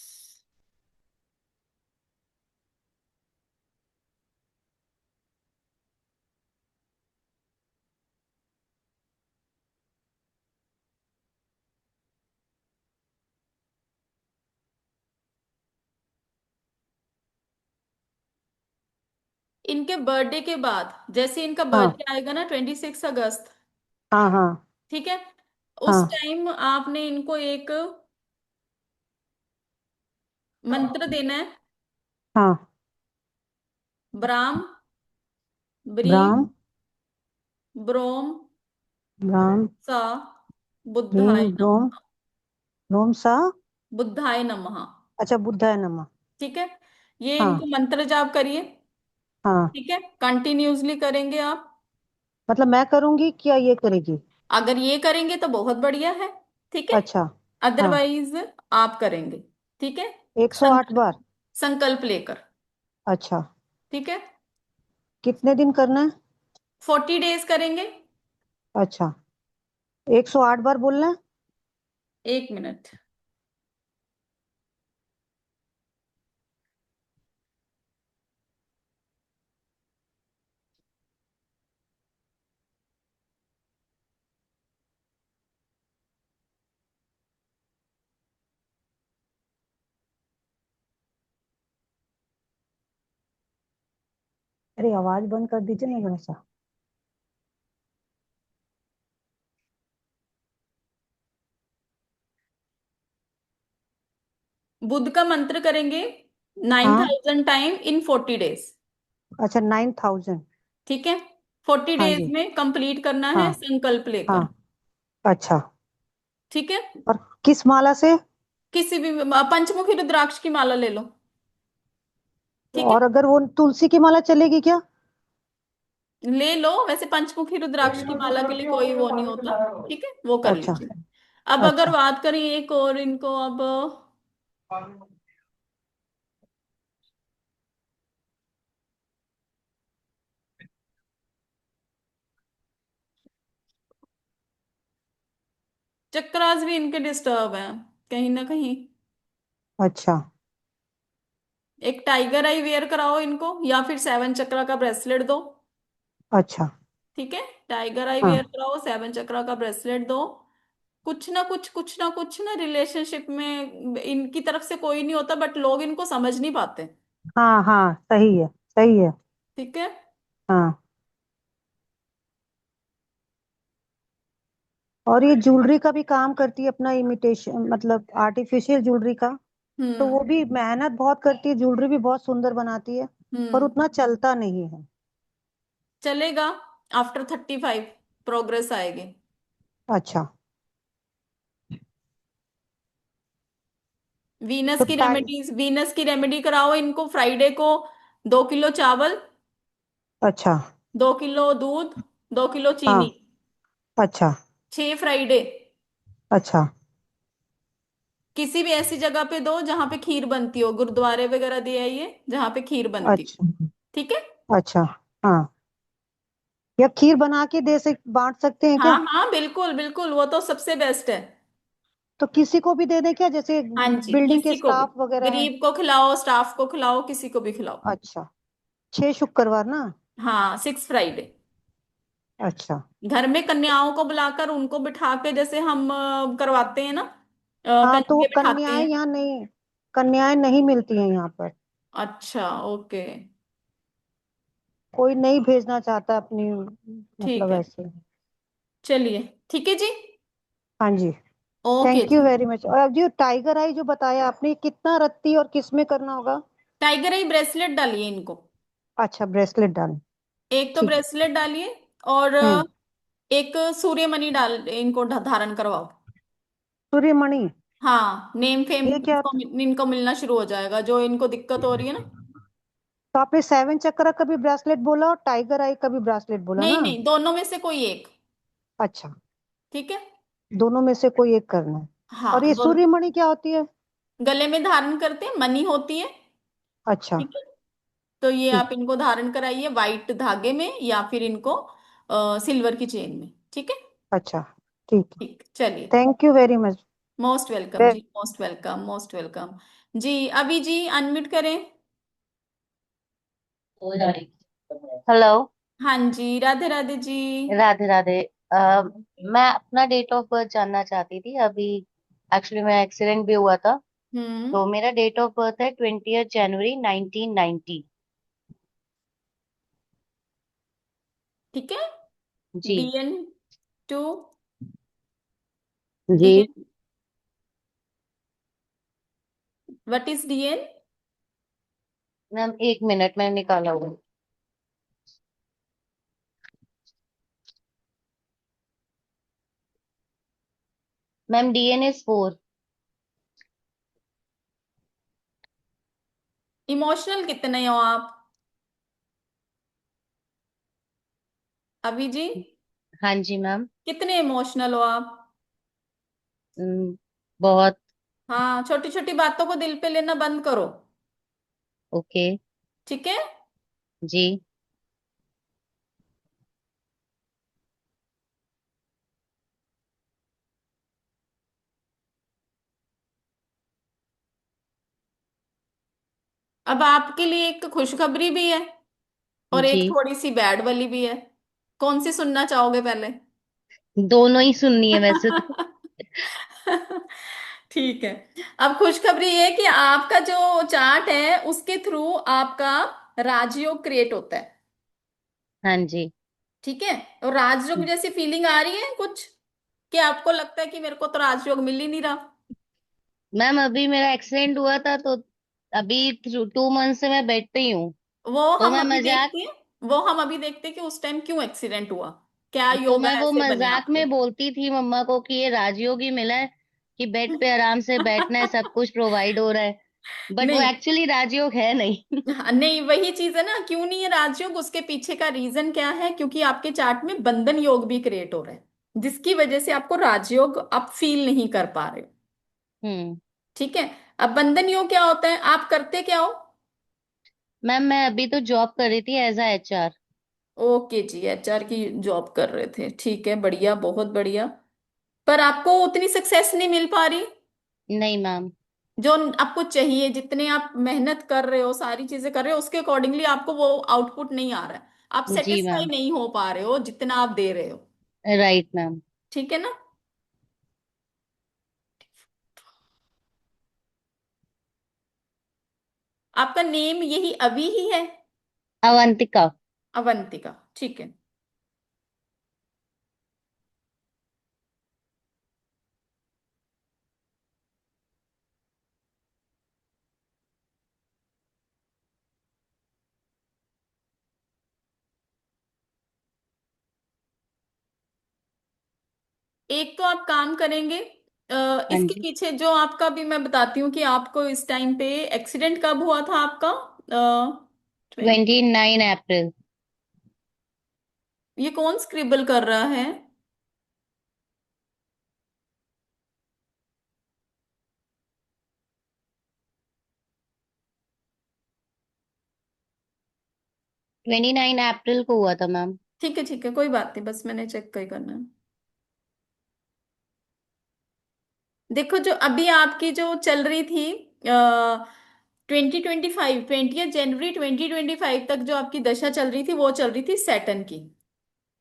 Speaker 2: इनके बर्थडे के बाद जैसे इनका
Speaker 1: हाँ
Speaker 2: बर्थडे आएगा ना, 26 अगस्त।
Speaker 1: हाँ। हाँ
Speaker 2: ठीक है। उस
Speaker 1: हाँ।
Speaker 2: टाइम आपने इनको एक मंत्र देना है।
Speaker 1: हाँ।
Speaker 2: ब्राम, ब्रीम,
Speaker 1: ब्राह्म।
Speaker 2: ब्रोम,
Speaker 1: ब्राह्म।
Speaker 2: सा,
Speaker 1: ह्रीम
Speaker 2: बुद्धाय
Speaker 1: ब्रोम।
Speaker 2: नमः।
Speaker 1: ब्रोम सा।
Speaker 2: बुद्धाय नमः।
Speaker 1: अच्छा, बुद्धाय नमः।
Speaker 2: ठीक है। ये
Speaker 1: हाँ
Speaker 2: इनको मंत्र जाप करिए।
Speaker 1: हाँ।
Speaker 2: ठीक है, कंटिन्यूअसली करेंगे आप।
Speaker 1: मतलब मैं करूंगी क्या ये करेगी?
Speaker 2: अगर ये करेंगे तो बहुत बढ़िया है। ठीक है।
Speaker 1: अच्छा। हाँ।
Speaker 2: अदरवाइज आप करेंगे। ठीक है।
Speaker 1: 108
Speaker 2: संकल्प,
Speaker 1: बार?
Speaker 2: संकल्प लेकर।
Speaker 1: अच्छा।
Speaker 2: ठीक है।
Speaker 1: कितने दिन करना है?
Speaker 2: 40 डेज करेंगे।
Speaker 1: अच्छा, 108 बार बोलना है?
Speaker 2: 1 मिनट।
Speaker 1: अरे आवाज बंद कर दीजिए ना जरा सा।
Speaker 2: बुध का मंत्र करेंगे नाइन
Speaker 1: हाँ।
Speaker 2: Thousand time in 40 days.
Speaker 1: अच्छा, 9,000।
Speaker 2: ठीक है। फोर्टी
Speaker 1: हाँ
Speaker 2: डेज
Speaker 1: जी।
Speaker 2: में कंप्लीट करना
Speaker 1: हाँ
Speaker 2: है संकल्प लेकर।
Speaker 1: हाँ। अच्छा।
Speaker 2: ठीक है।
Speaker 1: और किस माला से?
Speaker 2: किसी भी पंचमुखी रुद्राक्ष की माला ले लो। ठीक है,
Speaker 1: और अगर वो तुलसी की माला चलेगी क्या?
Speaker 2: ले लो, वैसे पंचमुखी रुद्राक्ष की माला के लिए कोई वो नहीं होता। ठीक है, वो कर
Speaker 1: अच्छा।
Speaker 2: लीजिए। अब अगर
Speaker 1: अच्छा।
Speaker 2: बात करें एक और इनको, अब चक्रास भी इनके डिस्टर्ब हैं कहीं ना कहीं।
Speaker 1: अच्छा।
Speaker 2: एक टाइगर आई वेयर कराओ इनको, या फिर 7 चक्रा का ब्रेसलेट दो।
Speaker 1: अच्छा।
Speaker 2: ठीक है, टाइगर आई वेयर
Speaker 1: हाँ।
Speaker 2: कराओ, 7 चक्रा का ब्रेसलेट दो। कुछ ना कुछ रिलेशनशिप में इनकी तरफ से कोई नहीं होता, बट लोग इनको समझ नहीं पाते।
Speaker 1: हाँ हाँ, सही है, सही है।
Speaker 2: ठीक है।
Speaker 1: हाँ। और ये ज्वेलरी का भी काम करती है अपना, इमिटेशन मतलब आर्टिफिशियल ज्वेलरी का। तो
Speaker 2: हम्म।
Speaker 1: वो भी मेहनत बहुत करती है, ज्वेलरी भी बहुत सुंदर बनाती है। पर
Speaker 2: हम्म।
Speaker 1: उतना चलता नहीं है।
Speaker 2: चलेगा। आफ्टर 35 प्रोग्रेस आएगी।
Speaker 1: अच्छा।
Speaker 2: वीनस
Speaker 1: तो
Speaker 2: की
Speaker 1: टाइ
Speaker 2: रेमेडीज, वीनस की रेमेडी कराओ इनको फ्राइडे को। 2 किलो चावल,
Speaker 1: अच्छा।
Speaker 2: 2 किलो दूध, 2 किलो
Speaker 1: हाँ।
Speaker 2: चीनी।
Speaker 1: अच्छा।
Speaker 2: 6 फ्राइडे।
Speaker 1: अच्छा।
Speaker 2: किसी भी ऐसी जगह पे दो जहां पे खीर बनती हो, गुरुद्वारे वगैरह दे आइए जहां पे खीर बनती हो।
Speaker 1: अच्छा।
Speaker 2: ठीक है।
Speaker 1: अच्छा। हाँ। या खीर बना के बांट सकते हैं
Speaker 2: हाँ
Speaker 1: क्या?
Speaker 2: हाँ, बिल्कुल बिल्कुल, वो तो सबसे बेस्ट है।
Speaker 1: तो किसी को भी दे दें क्या, जैसे
Speaker 2: हाँ जी,
Speaker 1: बिल्डिंग के
Speaker 2: किसी को भी।
Speaker 1: स्टाफ वगैरह हैं?
Speaker 2: गरीब को खिलाओ, स्टाफ को खिलाओ, किसी को भी खिलाओ।
Speaker 1: अच्छा। 6 शुक्रवार ना?
Speaker 2: हाँ, 6 फ्राइडे।
Speaker 1: अच्छा।
Speaker 2: घर में कन्याओं को बुलाकर उनको बिठा के, जैसे हम करवाते हैं ना,
Speaker 1: हाँ, तो वो
Speaker 2: कन्या बिठाते
Speaker 1: कन्याएं
Speaker 2: हैं।
Speaker 1: यहाँ नहीं, कन्याएं नहीं मिलती हैं यहाँ पर।
Speaker 2: अच्छा, ओके।
Speaker 1: कोई नहीं भेजना चाहता अपनी,
Speaker 2: ठीक
Speaker 1: मतलब
Speaker 2: है,
Speaker 1: ऐसे।
Speaker 2: चलिए, ठीक है जी।
Speaker 1: हाँ जी।
Speaker 2: ओके
Speaker 1: थैंक यू
Speaker 2: जी।
Speaker 1: Very much. और अब जो टाइगर आई जो बताया आपने, कितना रत्ती और किस में करना होगा?
Speaker 2: टाइगर आई ब्रेसलेट डालिए इनको।
Speaker 1: अच्छा, ब्रेसलेट डालें।
Speaker 2: एक तो
Speaker 1: ठीक है।
Speaker 2: ब्रेसलेट डालिए, और
Speaker 1: हम्म।
Speaker 2: एक सूर्यमणि डाल इनको धारण करवाओ।
Speaker 1: सूर्यमणि?
Speaker 2: हाँ, नेम फेम
Speaker 1: ये क्या
Speaker 2: इनको इनको मिलना शुरू हो जाएगा, जो इनको दिक्कत हो रही है ना।
Speaker 1: तो आपने 7 चक्र का भी ब्रेसलेट बोला और टाइगर आई का भी ब्रेसलेट बोला
Speaker 2: नहीं
Speaker 1: ना?
Speaker 2: नहीं, दोनों में से कोई एक।
Speaker 1: अच्छा।
Speaker 2: ठीक है।
Speaker 1: दोनों में से कोई एक करना है। और
Speaker 2: हाँ,
Speaker 1: ये सूर्यमणि क्या होती है?
Speaker 2: गले में धारण करते हैं, मनी होती है।
Speaker 1: अच्छा।
Speaker 2: ठीक है। तो ये
Speaker 1: ठीक।
Speaker 2: आप इनको धारण कराइए वाइट धागे में, या फिर इनको सिल्वर की चेन में। ठीक है।
Speaker 1: अच्छा। ठीक है।
Speaker 2: ठीक, चलिए।
Speaker 1: Thank you very much.
Speaker 2: Most welcome जी, मोस्ट वेलकम, मोस्ट वेलकम। जी, अभी जी अनम्यूट करें।
Speaker 3: हेलो।
Speaker 2: हाँ जी, राधे राधे जी।
Speaker 3: राधे राधे। मैं अपना डेट ऑफ बर्थ जानना चाहती थी अभी। एक्चुअली मैं एक्सीडेंट भी हुआ था।
Speaker 2: हम्म।
Speaker 3: तो मेरा डेट ऑफ बर्थ है 20 जनवरी 1990।
Speaker 2: ठीक है।
Speaker 3: जी।
Speaker 2: DN 2।
Speaker 3: जी।
Speaker 2: DN, what is DN?
Speaker 3: Ma'am 1 minute में निकाला हुआ। Ma'am DN is 4।
Speaker 2: इमोशनल कितने हो आप अभी जी?
Speaker 3: हाँ जी मैम।
Speaker 2: कितने इमोशनल हो आप?
Speaker 3: बहुत।
Speaker 2: हाँ, छोटी छोटी बातों को दिल पे लेना बंद करो।
Speaker 3: ओके।
Speaker 2: ठीक है।
Speaker 3: जी।
Speaker 2: अब आपके लिए एक खुशखबरी भी है, और एक
Speaker 3: जी।
Speaker 2: थोड़ी सी बैड वाली भी है। कौन सी सुनना चाहोगे पहले?
Speaker 3: दोनों ही सुननी है वैसे तो।
Speaker 2: ठीक है। अब खुशखबरी ये है कि आपका जो चार्ट है उसके थ्रू आपका राजयोग क्रिएट होता है।
Speaker 3: हाँ जी।
Speaker 2: ठीक है। और राजयोग जैसी फीलिंग आ रही है कुछ, कि आपको लगता है कि मेरे को तो राजयोग मिल ही नहीं रहा?
Speaker 3: मैम अभी मेरा एक्सीडेंट हुआ था तो अभी 2 मंथ से मैं बेड पे ही हूँ।
Speaker 2: वो
Speaker 3: तो
Speaker 2: हम
Speaker 3: मैं
Speaker 2: अभी
Speaker 3: मजाक
Speaker 2: देखते हैं, वो हम अभी देखते हैं कि उस टाइम क्यों एक्सीडेंट हुआ, क्या
Speaker 3: तो
Speaker 2: योगा
Speaker 3: मैं वो
Speaker 2: ऐसे बने
Speaker 3: मजाक
Speaker 2: आपके।
Speaker 3: में बोलती थी मम्मा को कि ये राजयोग ही मिला है कि बेड पे आराम से बैठना है, सब कुछ प्रोवाइड हो रहा है। बट वो
Speaker 2: नहीं।
Speaker 3: एक्चुअली राजयोग है नहीं।
Speaker 2: हाँ, नहीं, वही चीज है ना, क्यों नहीं है राजयोग, उसके पीछे का रीजन क्या है? क्योंकि आपके चार्ट में बंधन योग भी क्रिएट हो रहा है, जिसकी वजह से आपको राजयोग आप फील नहीं कर पा रहे हो।
Speaker 3: हम्म।
Speaker 2: ठीक है। अब बंधन योग क्या होता है, आप करते क्या हो?
Speaker 3: मैम मैं अभी तो जॉब कर रही थी एज अ एचआर।
Speaker 2: ओके जी, HR की जॉब कर रहे थे, ठीक है, बढ़िया, बहुत बढ़िया। पर आपको उतनी सक्सेस नहीं मिल पा रही
Speaker 3: नहीं मैम।
Speaker 2: जो आपको चाहिए, जितने आप मेहनत कर रहे हो, सारी चीजें कर रहे हो, उसके अकॉर्डिंगली आपको वो आउटपुट नहीं आ रहा है। आप
Speaker 3: जी
Speaker 2: सेटिस्फाई
Speaker 3: मैम।
Speaker 2: नहीं हो पा रहे हो जितना आप दे रहे हो।
Speaker 3: Right ma'am.
Speaker 2: ठीक है ना? आपका नेम यही अभी ही है?
Speaker 3: अवंतिका।
Speaker 2: अवंतिका, ठीक है। एक तो आप काम करेंगे,
Speaker 3: हाँ
Speaker 2: इसके
Speaker 3: जी।
Speaker 2: पीछे जो आपका भी मैं बताती हूँ कि आपको इस टाइम पे एक्सीडेंट कब हुआ था आपका? 20।
Speaker 3: 29 अप्रैल।
Speaker 2: ये कौन स्क्रिबल कर रहा है?
Speaker 3: 29 अप्रैल को हुआ था मैम।
Speaker 2: ठीक है ठीक है, कोई बात नहीं, बस मैंने चेक कर करना है। देखो, जो अभी आपकी जो चल रही थी 2025, 20 जनवरी 2025 तक जो आपकी दशा चल रही थी वो चल रही थी सैटर्न की।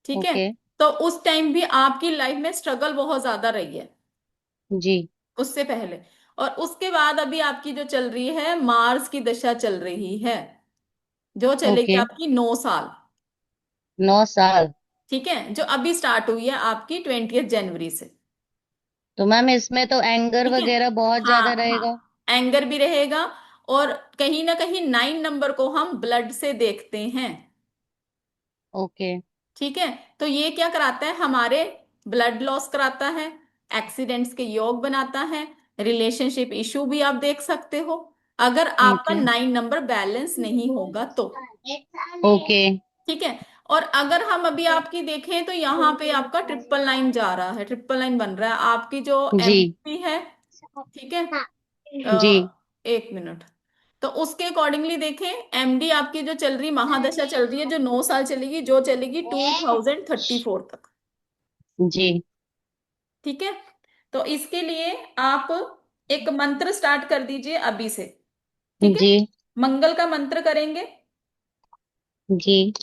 Speaker 2: ठीक है।
Speaker 3: ओके।
Speaker 2: तो उस टाइम भी आपकी लाइफ में स्ट्रगल बहुत ज्यादा रही है,
Speaker 3: जी।
Speaker 2: उससे पहले। और उसके बाद अभी आपकी जो चल रही है मार्स की दशा चल रही है, जो चलेगी
Speaker 3: ओके।
Speaker 2: आपकी 9 साल।
Speaker 3: 9 साल।
Speaker 2: ठीक है, जो अभी स्टार्ट हुई है आपकी 20 जनवरी से।
Speaker 3: तो मैम इसमें तो एंगर
Speaker 2: ठीक है।
Speaker 3: वगैरह बहुत ज्यादा
Speaker 2: हाँ
Speaker 3: रहेगा।
Speaker 2: हाँ, एंगर भी रहेगा। और कहीं ना कहीं 9 नंबर को हम ब्लड से देखते हैं।
Speaker 3: ओके।
Speaker 2: ठीक है। तो ये क्या कराता है हमारे? ब्लड लॉस कराता है, एक्सीडेंट्स के योग बनाता है, रिलेशनशिप इशू भी आप देख सकते हो, अगर आपका
Speaker 3: ओके।
Speaker 2: 9 नंबर बैलेंस नहीं होगा तो।
Speaker 3: ओके।
Speaker 2: ठीक है। और अगर हम अभी आपकी देखें तो यहाँ पे आपका 999 जा रहा है, 999 बन रहा है आपकी जो
Speaker 3: जी।
Speaker 2: एमपी है। ठीक है।
Speaker 3: जी।
Speaker 2: 1 मिनट। तो उसके अकॉर्डिंगली देखें, एमडी आपकी जो चल रही महादशा चल रही है, जो 9 साल चलेगी, जो चलेगी 2034 तक।
Speaker 3: जी।
Speaker 2: ठीक है। तो इसके लिए आप एक मंत्र स्टार्ट कर दीजिए अभी से। ठीक है।
Speaker 3: जी।
Speaker 2: मंगल का मंत्र करेंगे।
Speaker 3: जी।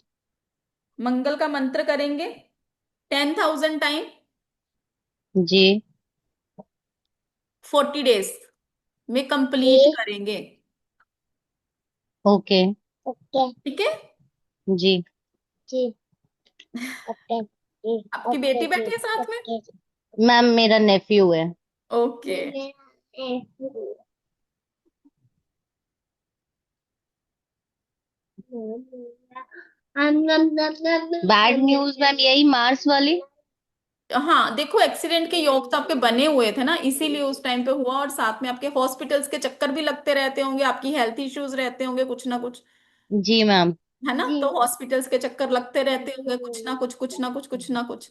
Speaker 2: मंगल का मंत्र करेंगे 10,000 टाइम,
Speaker 3: जी।
Speaker 2: 40 डेज में कंप्लीट करेंगे।
Speaker 3: ओके।
Speaker 2: ठीक है।
Speaker 3: जी।
Speaker 2: आपकी बेटी बैठी है साथ में?
Speaker 3: मैम मेरा नेफ्यू है।
Speaker 2: ओके।
Speaker 3: बैड न्यूज मैम यही मार्स वाली।
Speaker 2: हाँ, देखो एक्सीडेंट के योग तो आपके बने हुए थे ना, इसीलिए उस टाइम पे हुआ, और साथ में आपके हॉस्पिटल्स के चक्कर भी लगते रहते होंगे, आपकी हेल्थ इश्यूज रहते होंगे कुछ ना कुछ।
Speaker 3: जी मैम।
Speaker 2: है ना, तो हॉस्पिटल्स के चक्कर लगते रहते होंगे, कुछ ना कुछ कुछ ना कुछ कुछ ना कुछ।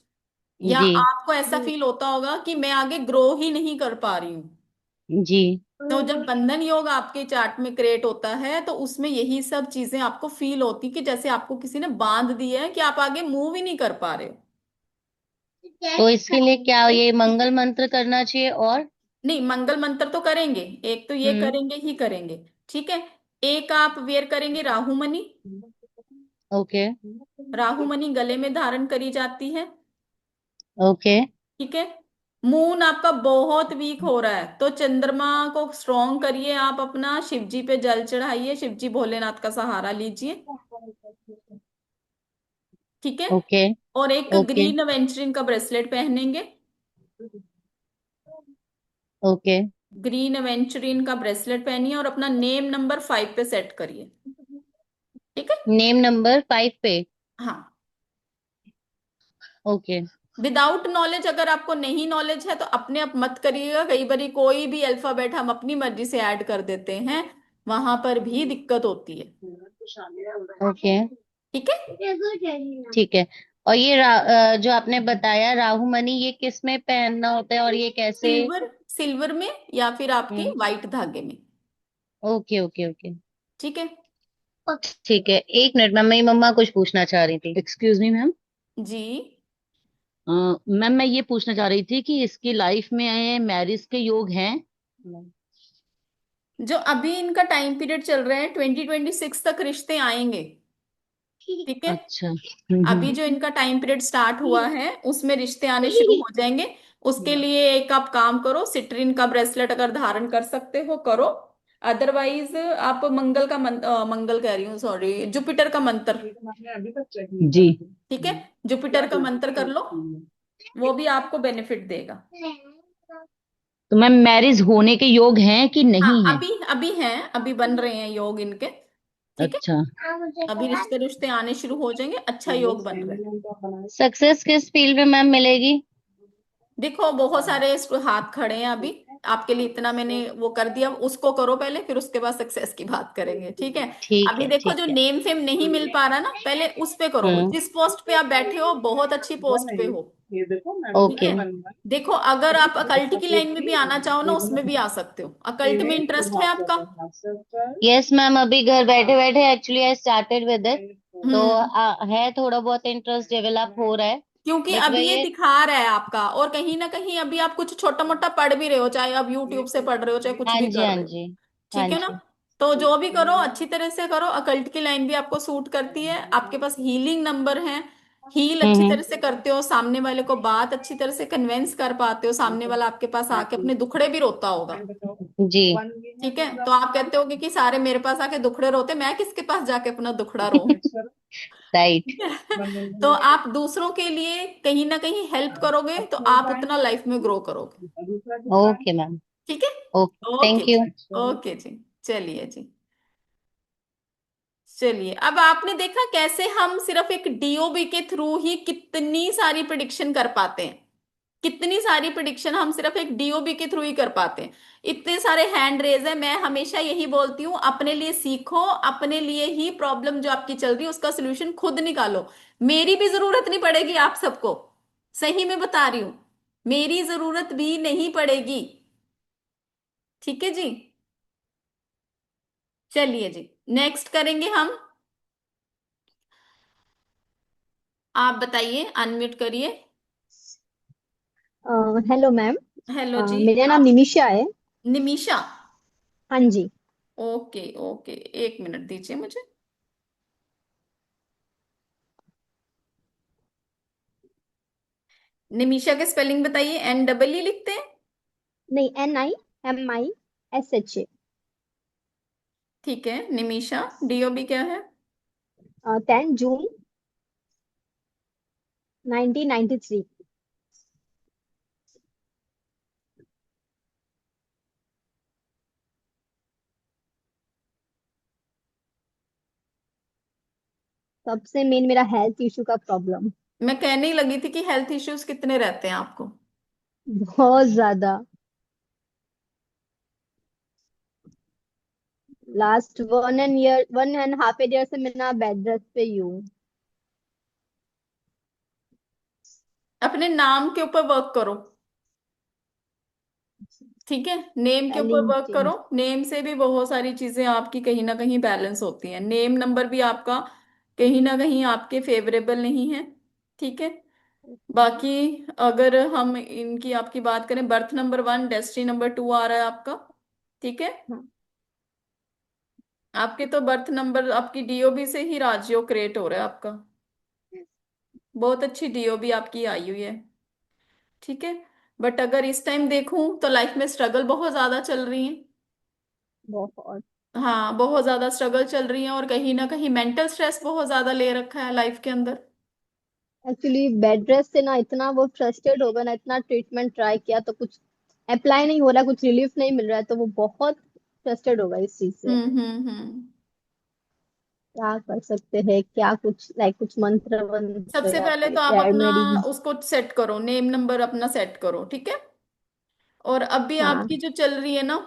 Speaker 2: या
Speaker 3: जी।
Speaker 2: आपको ऐसा फील होता होगा कि मैं आगे ग्रो ही नहीं कर पा रही हूँ।
Speaker 3: जी।
Speaker 2: तो जब बंधन योग आपके चार्ट में क्रिएट होता है तो उसमें यही सब चीजें आपको फील होती कि जैसे आपको किसी ने बांध दिया है, कि आप आगे मूव ही नहीं कर पा रहे हो।
Speaker 3: तो इसके लिए क्या ये
Speaker 2: ठीक
Speaker 3: मंगल
Speaker 2: है।
Speaker 3: मंत्र करना चाहिए और?
Speaker 2: नहीं, मंगल मंत्र तो करेंगे, एक तो ये
Speaker 3: हम्म।
Speaker 2: करेंगे ही करेंगे। ठीक है। एक आप वेयर करेंगे राहु मणि।
Speaker 3: ओके।
Speaker 2: राहु मणि गले में धारण करी जाती है।
Speaker 3: ओके।
Speaker 2: ठीक है। मून आपका बहुत वीक हो रहा है तो चंद्रमा को स्ट्रॉन्ग करिए, आप अपना शिव जी पे जल चढ़ाइए, शिव जी भोलेनाथ का सहारा लीजिए। ठीक है।
Speaker 3: ओके।
Speaker 2: और एक
Speaker 3: ओके।
Speaker 2: ग्रीन वेंचरिन का ब्रेसलेट पहनेंगे।
Speaker 3: ओके।
Speaker 2: ग्रीन वेंचुरिन का ब्रेसलेट पहनिए और अपना नेम नंबर 5 पे सेट करिए। ठीक है।
Speaker 3: नेम नंबर 5 पे।
Speaker 2: हाँ।
Speaker 3: ओके।
Speaker 2: विदाउट नॉलेज, अगर आपको नहीं नॉलेज है तो अपने आप मत करिएगा, कई बारी कोई भी अल्फाबेट हम अपनी मर्जी से ऐड कर देते हैं, वहां पर भी दिक्कत होती है।
Speaker 3: ओके।
Speaker 2: ठीक है।
Speaker 3: ठीक है। और ये जो आपने बताया राहु मणि ये किस में पहनना होता है और ये कैसे?
Speaker 2: सिल्वर, सिल्वर में या फिर आपके
Speaker 3: हम्म।
Speaker 2: वाइट धागे में।
Speaker 3: ओके। ओके। ओके।
Speaker 2: ठीक है।
Speaker 3: ठीक है, 1 मिनट मैम, मेरी मम्मा कुछ पूछना चाह रही थी। Excuse me ma'am.
Speaker 2: जी।
Speaker 3: मैम मैं ये पूछना चाह रही थी कि इसकी लाइफ में मैरिज के योग हैं?
Speaker 2: जो अभी इनका टाइम पीरियड चल रहा है 2026 तक रिश्ते आएंगे। ठीक है।
Speaker 3: अच्छा।
Speaker 2: अभी जो इनका टाइम पीरियड स्टार्ट हुआ है उसमें रिश्ते आने शुरू हो जाएंगे। उसके लिए एक आप काम करो, सिट्रिन का ब्रेसलेट अगर धारण कर सकते हो करो। अदरवाइज आप मंगल का मंगल कह रही हूँ, सॉरी, जुपिटर का मंत्र।
Speaker 4: जी।
Speaker 2: ठीक है, जुपिटर का मंत्र कर लो, वो भी आपको बेनिफिट देगा।
Speaker 4: तो मैम मैरिज होने के योग हैं कि
Speaker 2: हाँ,
Speaker 4: नहीं है?
Speaker 2: अभी अभी हैं, अभी बन रहे हैं योग इनके। ठीक है,
Speaker 4: अच्छा।
Speaker 2: अभी रिश्ते रिश्ते आने शुरू हो जाएंगे, अच्छा योग बन रहा है।
Speaker 3: सक्सेस किस फील्ड में मैम मिलेगी?
Speaker 2: देखो बहुत सारे हाथ खड़े हैं अभी आपके लिए, इतना मैंने वो कर दिया, उसको करो पहले, फिर उसके बाद सक्सेस की बात करेंगे, ठीक है।
Speaker 3: ठीक
Speaker 2: अभी
Speaker 3: है,
Speaker 2: देखो
Speaker 3: ठीक
Speaker 2: जो
Speaker 3: है।
Speaker 2: नेम फेम नहीं मिल पा रहा ना, पहले उस पे करो,
Speaker 3: हम्म।
Speaker 2: जिस पोस्ट पे आप बैठे हो बहुत अच्छी पोस्ट पे हो। ठीक
Speaker 3: ओके।
Speaker 2: है, देखो अगर आप अकल्ट की लाइन में भी आना चाहो ना, उसमें भी आ सकते हो। अकल्ट में इंटरेस्ट है आपका?
Speaker 3: यस मैम, अभी घर बैठे बैठे actually I started with it. तो
Speaker 2: हम्म,
Speaker 3: है, थोड़ा बहुत इंटरेस्ट डेवलप हो रहा है।
Speaker 2: क्योंकि
Speaker 3: बट
Speaker 2: अभी
Speaker 3: वही
Speaker 2: ये
Speaker 3: है।
Speaker 2: दिखा रहा है आपका, और कहीं ना कहीं अभी आप कुछ छोटा मोटा पढ़ भी रहे हो, चाहे आप यूट्यूब से पढ़ रहे हो, चाहे कुछ
Speaker 3: हाँ
Speaker 2: भी
Speaker 3: जी,
Speaker 2: कर
Speaker 3: हाँ
Speaker 2: रहे हो।
Speaker 3: जी। हाँ
Speaker 2: ठीक है ना,
Speaker 3: जी।
Speaker 2: तो जो भी करो अच्छी तरह से करो। अकल्ट की लाइन भी आपको सूट करती है, आपके पास हीलिंग नंबर है, हील अच्छी तरह से
Speaker 3: हम्म।
Speaker 2: करते हो, सामने वाले को बात अच्छी तरह से कन्विंस कर पाते हो, सामने वाला आपके पास आके अपने दुखड़े भी रोता होगा।
Speaker 3: जी।
Speaker 2: ठीक है, तो आप कहते होगे कि सारे मेरे पास आके दुखड़े रोते, मैं किसके पास जाके अपना दुखड़ा रो।
Speaker 3: राइट।
Speaker 2: ठीक है, तो आप दूसरों के लिए कहीं ना कहीं हेल्प करोगे तो आप उतना लाइफ में ग्रो करोगे।
Speaker 3: Okay ma'am.
Speaker 2: ठीक है,
Speaker 3: ओके,
Speaker 2: ओके
Speaker 3: थैंक यू।
Speaker 2: जी, ओके जी, चलिए जी। चलिए, अब आपने देखा कैसे हम सिर्फ एक डीओबी के थ्रू ही कितनी सारी प्रिडिक्शन कर पाते हैं। कितनी सारी प्रिडिक्शन हम सिर्फ एक डीओबी के थ्रू ही कर पाते हैं। इतने सारे हैंड रेज है, मैं हमेशा यही बोलती हूँ, अपने लिए सीखो, अपने लिए ही प्रॉब्लम जो आपकी चल रही है उसका सोल्यूशन खुद निकालो। मेरी भी जरूरत नहीं पड़ेगी आप सबको, सही में बता रही हूं, मेरी जरूरत भी नहीं पड़ेगी। ठीक है जी, चलिए जी, नेक्स्ट करेंगे हम। आप बताइए, अनम्यूट करिए।
Speaker 5: Hello ma'am.
Speaker 2: हेलो जी,
Speaker 5: मेरा नाम
Speaker 2: आप?
Speaker 5: निमिषा है।
Speaker 2: निमिषा?
Speaker 5: हाँ जी।
Speaker 2: ओके ओके, एक मिनट दीजिए मुझे। निमिषा के स्पेलिंग बताइए, NEE लिखते हैं?
Speaker 5: नहीं, NIMISHA।
Speaker 2: ठीक है, निमिषा, DOB क्या है?
Speaker 5: 10 जून 1993। सबसे मेन मेरा हेल्थ इशू का प्रॉब्लम।
Speaker 2: मैं कहने ही लगी थी कि हेल्थ इश्यूज कितने रहते हैं आपको।
Speaker 5: बहुत ज्यादा। लास्ट 1.5 ईयर से मैं ना बेड रेस्ट पे ही हूँ।
Speaker 2: अपने नाम के ऊपर वर्क करो, ठीक है, नेम के ऊपर
Speaker 5: स्पेलिंग
Speaker 2: वर्क करो।
Speaker 5: चेंज।
Speaker 2: नेम से भी बहुत सारी चीजें आपकी कहीं ना कहीं बैलेंस होती हैं, नेम नंबर भी आपका कहीं ना कहीं आपके फेवरेबल नहीं है। ठीक है, बाकी अगर हम इनकी आपकी बात करें, बर्थ नंबर 1, डेस्टिनी नंबर 2 आ रहा है आपका। ठीक है,
Speaker 5: हाँ।
Speaker 2: आपके तो बर्थ नंबर आपकी DOB से ही राजयोग क्रिएट हो रहा है आपका, बहुत अच्छी DOB आपकी आई हुई है। ठीक है, बट अगर इस टाइम देखूं तो लाइफ में स्ट्रगल बहुत ज्यादा चल रही है।
Speaker 5: बहुत।
Speaker 2: हाँ, बहुत ज्यादा स्ट्रगल चल रही है, और कहीं ना कहीं मेंटल स्ट्रेस बहुत ज्यादा ले रखा है लाइफ के अंदर।
Speaker 5: एक्चुअली बेड रेस्ट से ना इतना वो फ्रस्ट्रेट हो गया ना, इतना ट्रीटमेंट ट्राई किया तो कुछ अप्लाई नहीं हो रहा, कुछ रिलीफ नहीं मिल रहा है, तो वो बहुत फ्रस्ट्रेट होगा इस चीज से।
Speaker 2: हम्म।
Speaker 5: क्या कर सकते हैं, क्या कुछ लाइक कुछ मंत्र वंत्र
Speaker 2: सबसे
Speaker 5: या
Speaker 2: पहले
Speaker 5: फिर
Speaker 2: तो आप अपना
Speaker 5: रेमेडीज?
Speaker 2: उसको सेट करो, नेम नंबर अपना सेट करो, ठीक है। और अभी
Speaker 5: हाँ।
Speaker 2: आपकी जो चल रही है ना,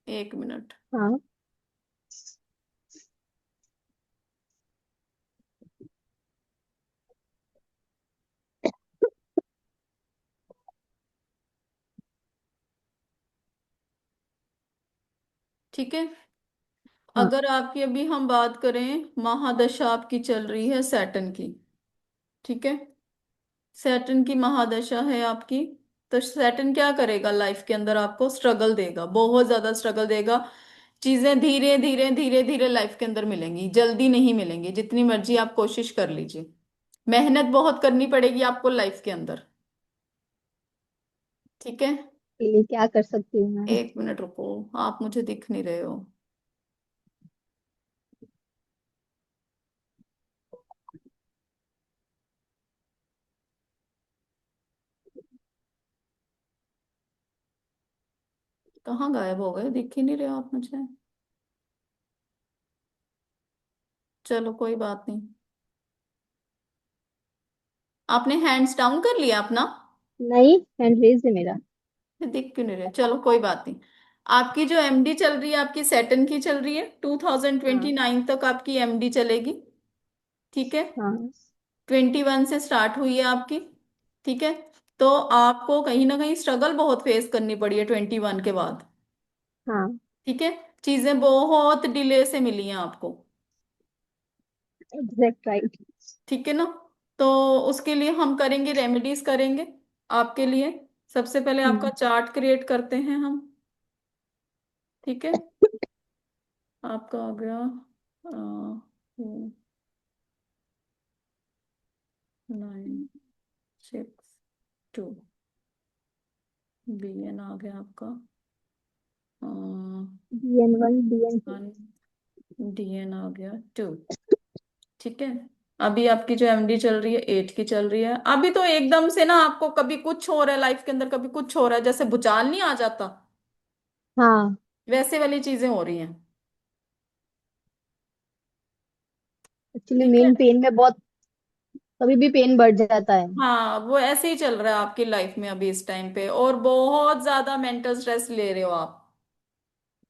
Speaker 2: एक मिनट।
Speaker 5: हाँ।
Speaker 2: ठीक है,
Speaker 5: हाँ।
Speaker 2: अगर आपकी अभी हम बात करें, महादशा आपकी चल रही है सैटर्न की। ठीक है, सैटर्न की महादशा है आपकी। तो सैटर्न क्या करेगा लाइफ के अंदर, आपको स्ट्रगल देगा, बहुत ज्यादा स्ट्रगल देगा। चीजें धीरे धीरे धीरे धीरे लाइफ के अंदर मिलेंगी, जल्दी नहीं मिलेंगी, जितनी मर्जी आप कोशिश कर लीजिए, मेहनत बहुत करनी पड़ेगी आपको लाइफ के अंदर। ठीक है,
Speaker 5: के लिए क्या कर सकती हूँ मैं?
Speaker 2: 1 मिनट रुको, आप मुझे दिख नहीं रहे हो। कहाँ गायब हो गए, दिख ही नहीं रहे हो आप मुझे। चलो कोई बात नहीं। आपने हैंड्स डाउन कर लिया अपना?
Speaker 5: नहीं, हैंड रेज है मेरा।
Speaker 2: ये दिख क्यों नहीं रहे, चलो कोई बात नहीं। आपकी जो एमडी चल रही है, आपकी सैटर्न की चल रही है,
Speaker 5: हाँ
Speaker 2: 2029 तक आपकी एमडी चलेगी। ठीक है।
Speaker 5: हाँ
Speaker 2: 21 से स्टार्ट हुई है आपकी। ठीक है। तो आपको कहीं ना कहीं स्ट्रगल बहुत फेस करनी पड़ी है 21 के बाद।
Speaker 5: हाँ।
Speaker 2: ठीक है। चीजें बहुत डिले से मिली हैं आपको।
Speaker 5: Exact right.
Speaker 2: ठीक है ना। तो उसके लिए हम करेंगे, रेमेडीज करेंगे आपके लिए। सबसे पहले आपका
Speaker 5: हम्म।
Speaker 2: चार्ट क्रिएट करते हैं हम। ठीक है। आपका आ गया 9, 6, 2। BN आ गया आपका।
Speaker 5: DN1 DN2।
Speaker 2: 1, DN आ गया 2। ठीक है। अभी आपकी जो एमडी चल रही है 8 की चल रही है। अभी तो एकदम से ना आपको कभी कुछ हो रहा है लाइफ के अंदर, कभी कुछ हो रहा है, जैसे भूचाल नहीं आ जाता,
Speaker 5: हाँ,
Speaker 2: वैसे वाली चीजें हो रही हैं।
Speaker 5: एक्चुअली
Speaker 2: ठीक है।
Speaker 5: मेन पेन में बहुत, कभी भी पेन बढ़ जाता है।
Speaker 2: हाँ, वो ऐसे ही चल रहा है आपकी लाइफ में अभी इस टाइम पे, और बहुत ज्यादा मेंटल स्ट्रेस ले रहे हो आप।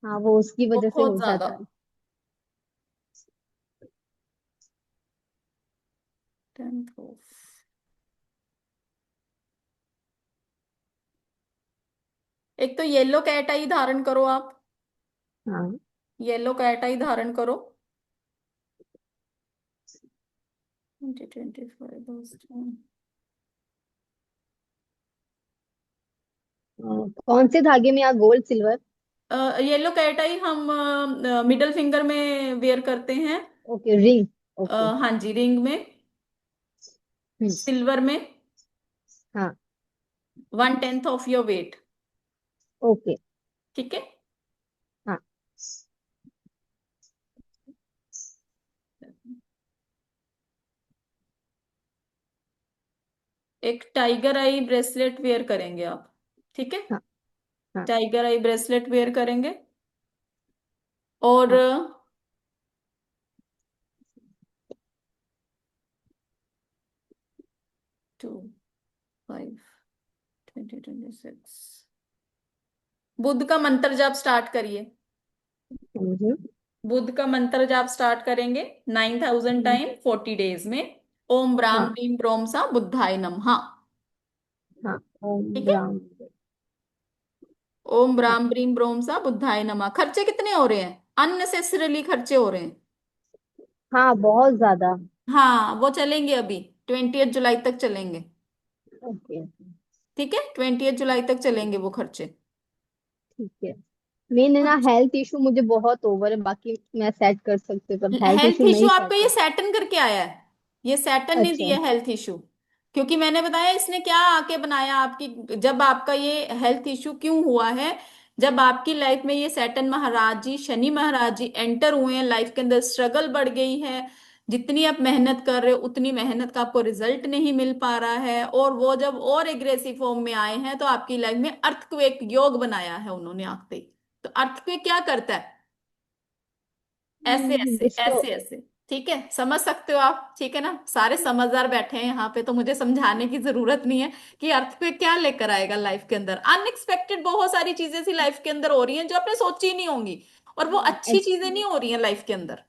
Speaker 5: हाँ, वो उसकी वजह से
Speaker 2: बहुत
Speaker 5: हो
Speaker 2: ज्यादा।
Speaker 5: जाता है।
Speaker 2: 10th of. एक तो येलो कैट आई धारण करो आप।
Speaker 5: हाँ।
Speaker 2: येलो कैट आई धारण करो। 2025।
Speaker 5: कौन से धागे में, या गोल्ड सिल्वर?
Speaker 2: येलो कैट आई हम मिडल फिंगर में वेयर करते हैं।
Speaker 5: Okay, ring. ओके।
Speaker 2: हाँ जी, रिंग में।
Speaker 5: हम्म।
Speaker 2: सिल्वर में।
Speaker 5: हाँ।
Speaker 2: 1/10 ऑफ योर वेट।
Speaker 5: ओके।
Speaker 2: ठीक है।
Speaker 5: हाँ।
Speaker 2: एक टाइगर आई ब्रेसलेट वेयर करेंगे आप। ठीक है।
Speaker 5: हाँ। हाँ।
Speaker 2: टाइगर आई ब्रेसलेट वेयर करेंगे। और
Speaker 5: हाँ।
Speaker 2: 2/5/2026। बुध का मंत्र जाप स्टार्ट करिए।
Speaker 5: समझे।
Speaker 2: बुध का मंत्र जाप स्टार्ट करेंगे 9,000
Speaker 5: हम्म।
Speaker 2: टाइम 40 डेज में। ओम ब्राम
Speaker 5: हाँ।
Speaker 2: ब्रीम ब्रोम सा बुद्धाय नमः।
Speaker 5: हाँ। ओम
Speaker 2: ठीक है।
Speaker 5: ब्राह्म।
Speaker 2: ओम
Speaker 5: हाँ।
Speaker 2: ब्राम ब्रीम ब्रोम सा बुद्धाय नमः। खर्चे कितने हो रहे हैं, अननेसेसरीली खर्चे हो रहे हैं।
Speaker 5: हाँ, बहुत ज्यादा।
Speaker 2: हाँ, वो चलेंगे अभी, 20 जुलाई तक चलेंगे।
Speaker 5: ओके।
Speaker 2: ठीक है, 20 जुलाई तक चलेंगे वो खर्चे।
Speaker 5: ठीक है। मेन है ना, हेल्थ इशू मुझे बहुत ओवर है, बाकी मैं सेट कर सकती हूँ, पर हेल्थ
Speaker 2: हेल्थ
Speaker 5: इशू
Speaker 2: इशू
Speaker 5: नहीं
Speaker 2: आपका
Speaker 5: सेट
Speaker 2: ये
Speaker 5: हो।
Speaker 2: सैटर्न करके आया है। ये सैटर्न ने
Speaker 5: अच्छा।
Speaker 2: दिया हेल्थ इशू। क्योंकि मैंने बताया इसने क्या आके बनाया आपकी, जब आपका ये हेल्थ इशू क्यों हुआ है, जब आपकी लाइफ में ये सैटर्न महाराज जी, शनि महाराज जी एंटर हुए हैं लाइफ के अंदर, स्ट्रगल बढ़ गई है। जितनी आप मेहनत कर रहे हो उतनी मेहनत का आपको रिजल्ट नहीं मिल पा रहा है, और वो जब और एग्रेसिव फॉर्म में आए हैं तो आपकी लाइफ में अर्थक्वेक योग बनाया है उन्होंने आते ही। तो अर्थक्वेक क्या करता है, ऐसे ऐसे
Speaker 5: डिस्टर्ब।
Speaker 2: ऐसे ऐसे। ठीक है, समझ सकते हो आप, ठीक है ना, सारे समझदार बैठे हैं यहाँ पे, तो मुझे समझाने की जरूरत नहीं है कि अर्थ पे क्या लेकर आएगा लाइफ के अंदर। अनएक्सपेक्टेड बहुत सारी चीजें सी लाइफ के अंदर हो रही हैं जो आपने सोची ही नहीं होंगी, और वो
Speaker 5: हाँ,
Speaker 2: अच्छी चीजें नहीं हो रही हैं लाइफ के अंदर।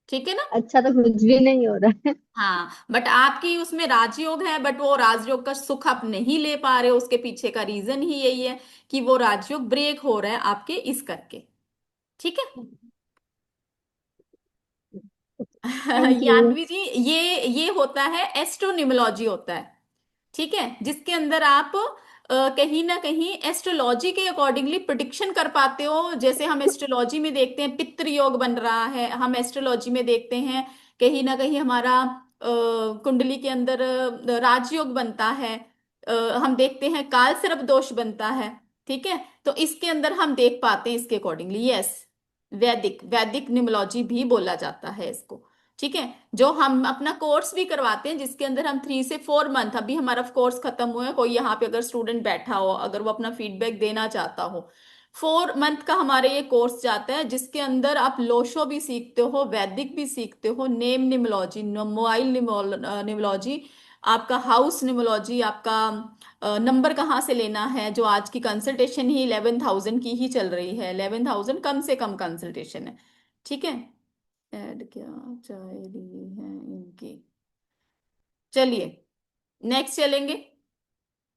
Speaker 2: ठीक है ना।
Speaker 5: अच्छा तो कुछ भी नहीं हो रहा है।
Speaker 2: हाँ, बट आपकी उसमें राजयोग है, बट वो राजयोग का सुख आप नहीं ले पा रहे हो, उसके पीछे का रीजन ही यही है कि वो राजयोग ब्रेक हो रहा है आपके इस करके। ठीक है।
Speaker 5: Thank you.
Speaker 2: यानवी जी, ये होता है एस्ट्रोन्यूमोलॉजी होता है। ठीक है, जिसके अंदर आप कहीं ना कहीं एस्ट्रोलॉजी के अकॉर्डिंगली प्रिडिक्शन कर पाते हो। जैसे हम एस्ट्रोलॉजी में देखते हैं पितृ योग बन रहा है, हम एस्ट्रोलॉजी में देखते हैं कहीं ना कहीं हमारा कुंडली के अंदर राजयोग बनता है। हम देखते हैं काल सर्प दोष बनता है, ठीक है, तो इसके अंदर हम देख पाते हैं इसके अकॉर्डिंगली, यस, वैदिक वैदिक न्यूमरोलॉजी भी बोला जाता है इसको, ठीक है। जो हम अपना कोर्स भी करवाते हैं जिसके अंदर हम 3 से 4 मंथ, अभी हमारा कोर्स खत्म हुआ है, कोई यहाँ पे अगर स्टूडेंट बैठा हो, अगर वो अपना फीडबैक देना चाहता हो, 4 मंथ का हमारे ये कोर्स जाता है, जिसके अंदर आप लोशो भी सीखते हो, वैदिक भी सीखते हो, नेम निमोलॉजी, मोबाइल निमोलॉजी, आपका हाउस निमोलॉजी, आपका नंबर कहाँ से लेना है, जो आज की कंसल्टेशन ही 11,000 की ही चल रही है, 11,000 कम से कम कंसल्टेशन है, ठीक है। ऐड क्या चाह रही है इनकी, चलिए नेक्स्ट चलेंगे।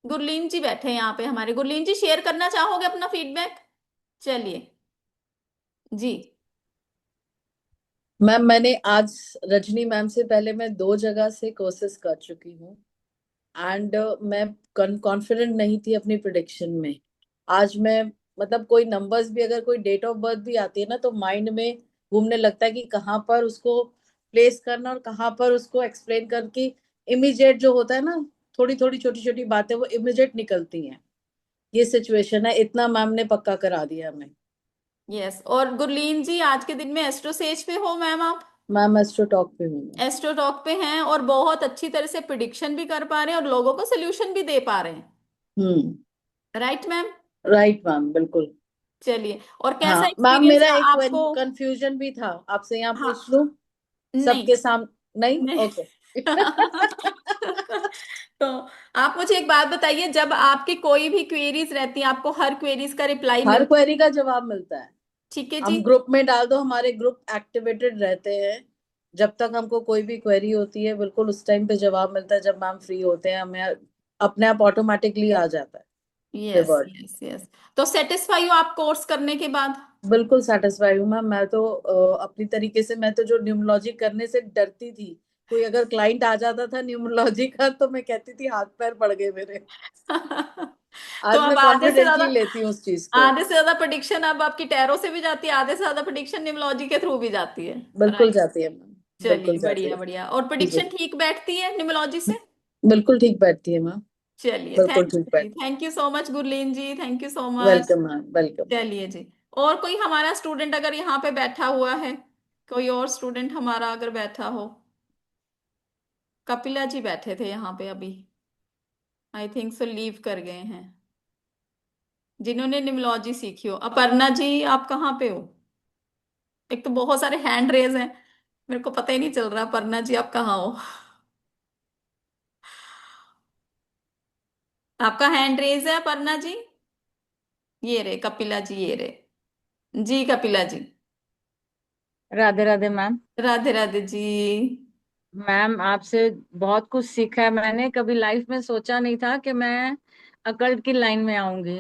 Speaker 2: गुरलीन जी बैठे हैं यहाँ पे हमारे, गुरलीन जी शेयर करना चाहोगे अपना फीडबैक? चलिए जी।
Speaker 6: मैम मैंने आज रजनी मैम से पहले मैं 2 जगह से कोर्सेज कर चुकी हूँ एंड मैं कॉन्फिडेंट नहीं थी अपनी प्रिडिक्शन में। आज मैं मतलब कोई नंबर्स भी, अगर कोई डेट ऑफ बर्थ भी आती है ना, तो माइंड में घूमने लगता है कि कहाँ पर उसको प्लेस करना और कहाँ पर उसको एक्सप्लेन करके इमीडिएट जो होता है ना, थोड़ी थोड़ी छोटी छोटी बातें वो इमीडिएट निकलती हैं। ये सिचुएशन है, इतना मैम ने पक्का करा दिया हमें।
Speaker 2: यस, और गुरलीन जी आज के दिन में एस्ट्रो सेज पे हो मैम आप?
Speaker 6: मैम एस्ट्रो टॉक पे हूँ मैं।
Speaker 2: एस्ट्रो टॉक पे हैं और बहुत अच्छी तरह से प्रिडिक्शन भी कर पा रहे हैं और लोगों को सोल्यूशन भी दे पा रहे हैं,
Speaker 6: hmm.
Speaker 2: Right ma'am?
Speaker 6: Right ma'am, बिल्कुल।
Speaker 2: चलिए, और कैसा
Speaker 6: हाँ मैम,
Speaker 2: एक्सपीरियंस
Speaker 6: मेरा
Speaker 2: है
Speaker 6: एक
Speaker 2: आपको?
Speaker 6: कंफ्यूजन भी था, आपसे यहाँ
Speaker 2: हाँ,
Speaker 6: पूछ लूं
Speaker 2: नहीं
Speaker 6: सबके सामने? नहीं,
Speaker 2: नहीं।
Speaker 6: ओके।
Speaker 2: तो आप मुझे एक बात बताइए, जब आपकी कोई भी क्वेरीज रहती है आपको हर क्वेरीज का रिप्लाई
Speaker 6: हर
Speaker 2: मिलता
Speaker 6: क्वेरी
Speaker 2: है?
Speaker 6: का जवाब मिलता है।
Speaker 2: ठीक है जी।
Speaker 6: हम ग्रुप में डाल दो, हमारे ग्रुप एक्टिवेटेड रहते हैं। जब तक हमको कोई भी क्वेरी होती है, बिल्कुल उस टाइम पे जवाब मिलता है। जब मैम फ्री होते हैं, हमें अपने आप ऑटोमेटिकली आ जाता है
Speaker 2: यस
Speaker 6: रिवर्ट।
Speaker 2: यस यस, तो सेटिस्फाई हो आप कोर्स करने के बाद?
Speaker 6: बिल्कुल सेटिस्फाई हूँ मैम। मैं तो अपनी तरीके से, मैं तो जो न्यूमरोलॉजी करने से डरती थी, कोई अगर क्लाइंट आ जाता था न्यूमरोलॉजी का, तो मैं कहती थी हाथ पैर पड़ गए मेरे।
Speaker 2: तो
Speaker 6: आज
Speaker 2: अब
Speaker 6: मैं कॉन्फिडेंटली लेती हूँ उस चीज को।
Speaker 2: आधे से ज्यादा प्रिडिक्शन अब आपकी टैरो से भी जाती है, आधे से ज्यादा प्रिडिक्शन न्यूमरोलॉजी के थ्रू भी जाती है,
Speaker 6: बिल्कुल
Speaker 2: राइट?
Speaker 6: जाती है मैम, बिल्कुल
Speaker 2: चलिए
Speaker 6: जाती
Speaker 2: बढ़िया
Speaker 6: है।
Speaker 2: बढ़िया, और
Speaker 6: जी,
Speaker 2: प्रिडिक्शन ठीक बैठती है न्यूमरोलॉजी से?
Speaker 6: बिल्कुल ठीक बैठती है मैम।
Speaker 2: चलिए
Speaker 6: बिल्कुल
Speaker 2: थैंक
Speaker 6: ठीक
Speaker 2: यू जी,
Speaker 6: बैठती
Speaker 2: thank you so much Gurleen ji, thank you so
Speaker 6: है।
Speaker 2: मच।
Speaker 6: Welcome ma'am, welcome.
Speaker 2: चलिए जी, और कोई हमारा स्टूडेंट अगर यहाँ पे बैठा हुआ है, कोई और स्टूडेंट हमारा अगर बैठा हो, कपिला जी बैठे थे यहाँ पे अभी, आई थिंक सो लीव कर गए हैं, जिन्होंने निमोलॉजी सीखी हो। अपर्णा जी आप कहाँ पे हो? एक तो बहुत सारे हैंड रेज हैं, मेरे को पता ही नहीं चल रहा, अपर्णा जी आप कहाँ हो? आपका हैंड रेज है अपर्णा जी, ये रे कपिला जी, ये रे जी कपिला जी।
Speaker 4: राधे राधे मैम।
Speaker 2: राधे राधे जी।
Speaker 4: मैम आपसे बहुत कुछ सीखा है मैंने। कभी लाइफ में सोचा नहीं था कि मैं अकल्ट की लाइन में आऊंगी,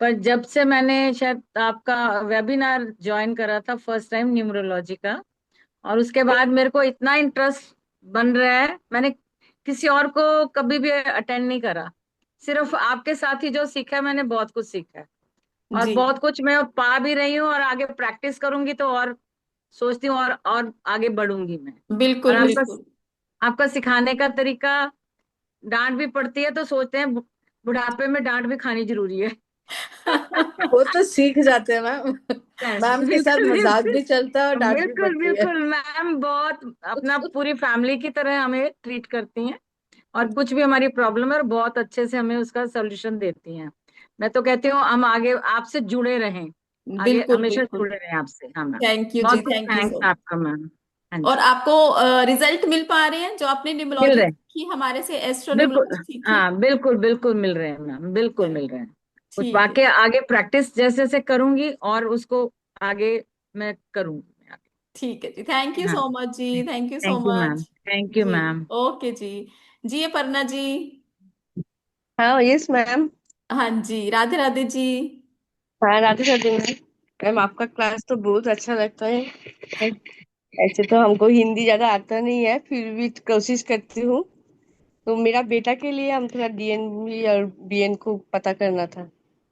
Speaker 4: पर जब से मैंने शायद आपका वेबिनार ज्वाइन करा था फर्स्ट टाइम न्यूमरोलॉजी का, और उसके बाद मेरे को इतना इंटरेस्ट बन रहा है। मैंने किसी और को कभी भी अटेंड नहीं करा, सिर्फ आपके साथ ही जो सीखा है मैंने, बहुत कुछ सीखा है। और
Speaker 2: जी
Speaker 4: बहुत कुछ मैं पा भी रही हूँ, और आगे प्रैक्टिस करूंगी तो और सोचती हूँ और आगे बढ़ूंगी मैं। और
Speaker 2: बिल्कुल
Speaker 4: आपका
Speaker 2: बिल्कुल।
Speaker 4: आपका सिखाने का तरीका, डांट भी पड़ती है तो सोचते हैं बुढ़ापे में डांट भी खानी जरूरी है।
Speaker 6: वो तो सीख जाते हैं मैम। मैम के साथ
Speaker 4: बिल्कुल
Speaker 6: मजाक
Speaker 4: बिल्कुल।
Speaker 6: भी चलता है और डांट भी
Speaker 4: बिल्कुल
Speaker 6: पड़ती है।
Speaker 4: बिल्कुल मैम, बहुत अपना पूरी फैमिली की तरह हमें ट्रीट करती हैं, और कुछ भी हमारी प्रॉब्लम है और बहुत अच्छे से हमें उसका सोल्यूशन देती हैं। मैं तो कहती हूँ हम आगे आपसे जुड़े रहें, आगे
Speaker 2: बिल्कुल
Speaker 4: हमेशा
Speaker 2: बिल्कुल।
Speaker 4: जुड़े रहें आपसे। हाँ मैम,
Speaker 2: थैंक यू जी,
Speaker 4: बहुत बहुत
Speaker 2: thank you
Speaker 4: thanks
Speaker 2: so much.
Speaker 4: आपका मैम। हाँ
Speaker 2: और
Speaker 4: जी।
Speaker 2: आपको रिजल्ट मिल पा रहे हैं जो आपने
Speaker 4: मिल
Speaker 2: निमोलॉजी
Speaker 4: रहे हैं,
Speaker 2: सीखी हमारे से, एस्ट्रो
Speaker 4: बिल्कुल।
Speaker 2: निमोलॉजी सीखी?
Speaker 4: हाँ बिल्कुल बिल्कुल मिल रहे हैं मैम, बिल्कुल मिल रहे हैं। कुछ
Speaker 2: ठीक है,
Speaker 4: वाकई आगे प्रैक्टिस जैसे जैसे करूंगी और उसको आगे मैं करूंगी आगे।
Speaker 2: ठीक है जी, थैंक यू
Speaker 4: हाँ,
Speaker 2: सो मच जी, thank you so
Speaker 4: thank you ma'am,
Speaker 2: much.
Speaker 4: Thank you
Speaker 2: जी
Speaker 4: मैम।
Speaker 2: ओके जी। जी अपर्णा जी।
Speaker 7: हाँ, यस मैम।
Speaker 2: हाँ जी, राधे राधे जी।
Speaker 7: हाँ, राधे राधे मैम। मैम आपका क्लास तो बहुत अच्छा लगता है। ऐसे तो हमको हिंदी ज्यादा आता नहीं है, फिर भी कोशिश करती हूँ। तो मेरा बेटा के लिए हम थोड़ा डीएनबी और बीएन को पता करना था।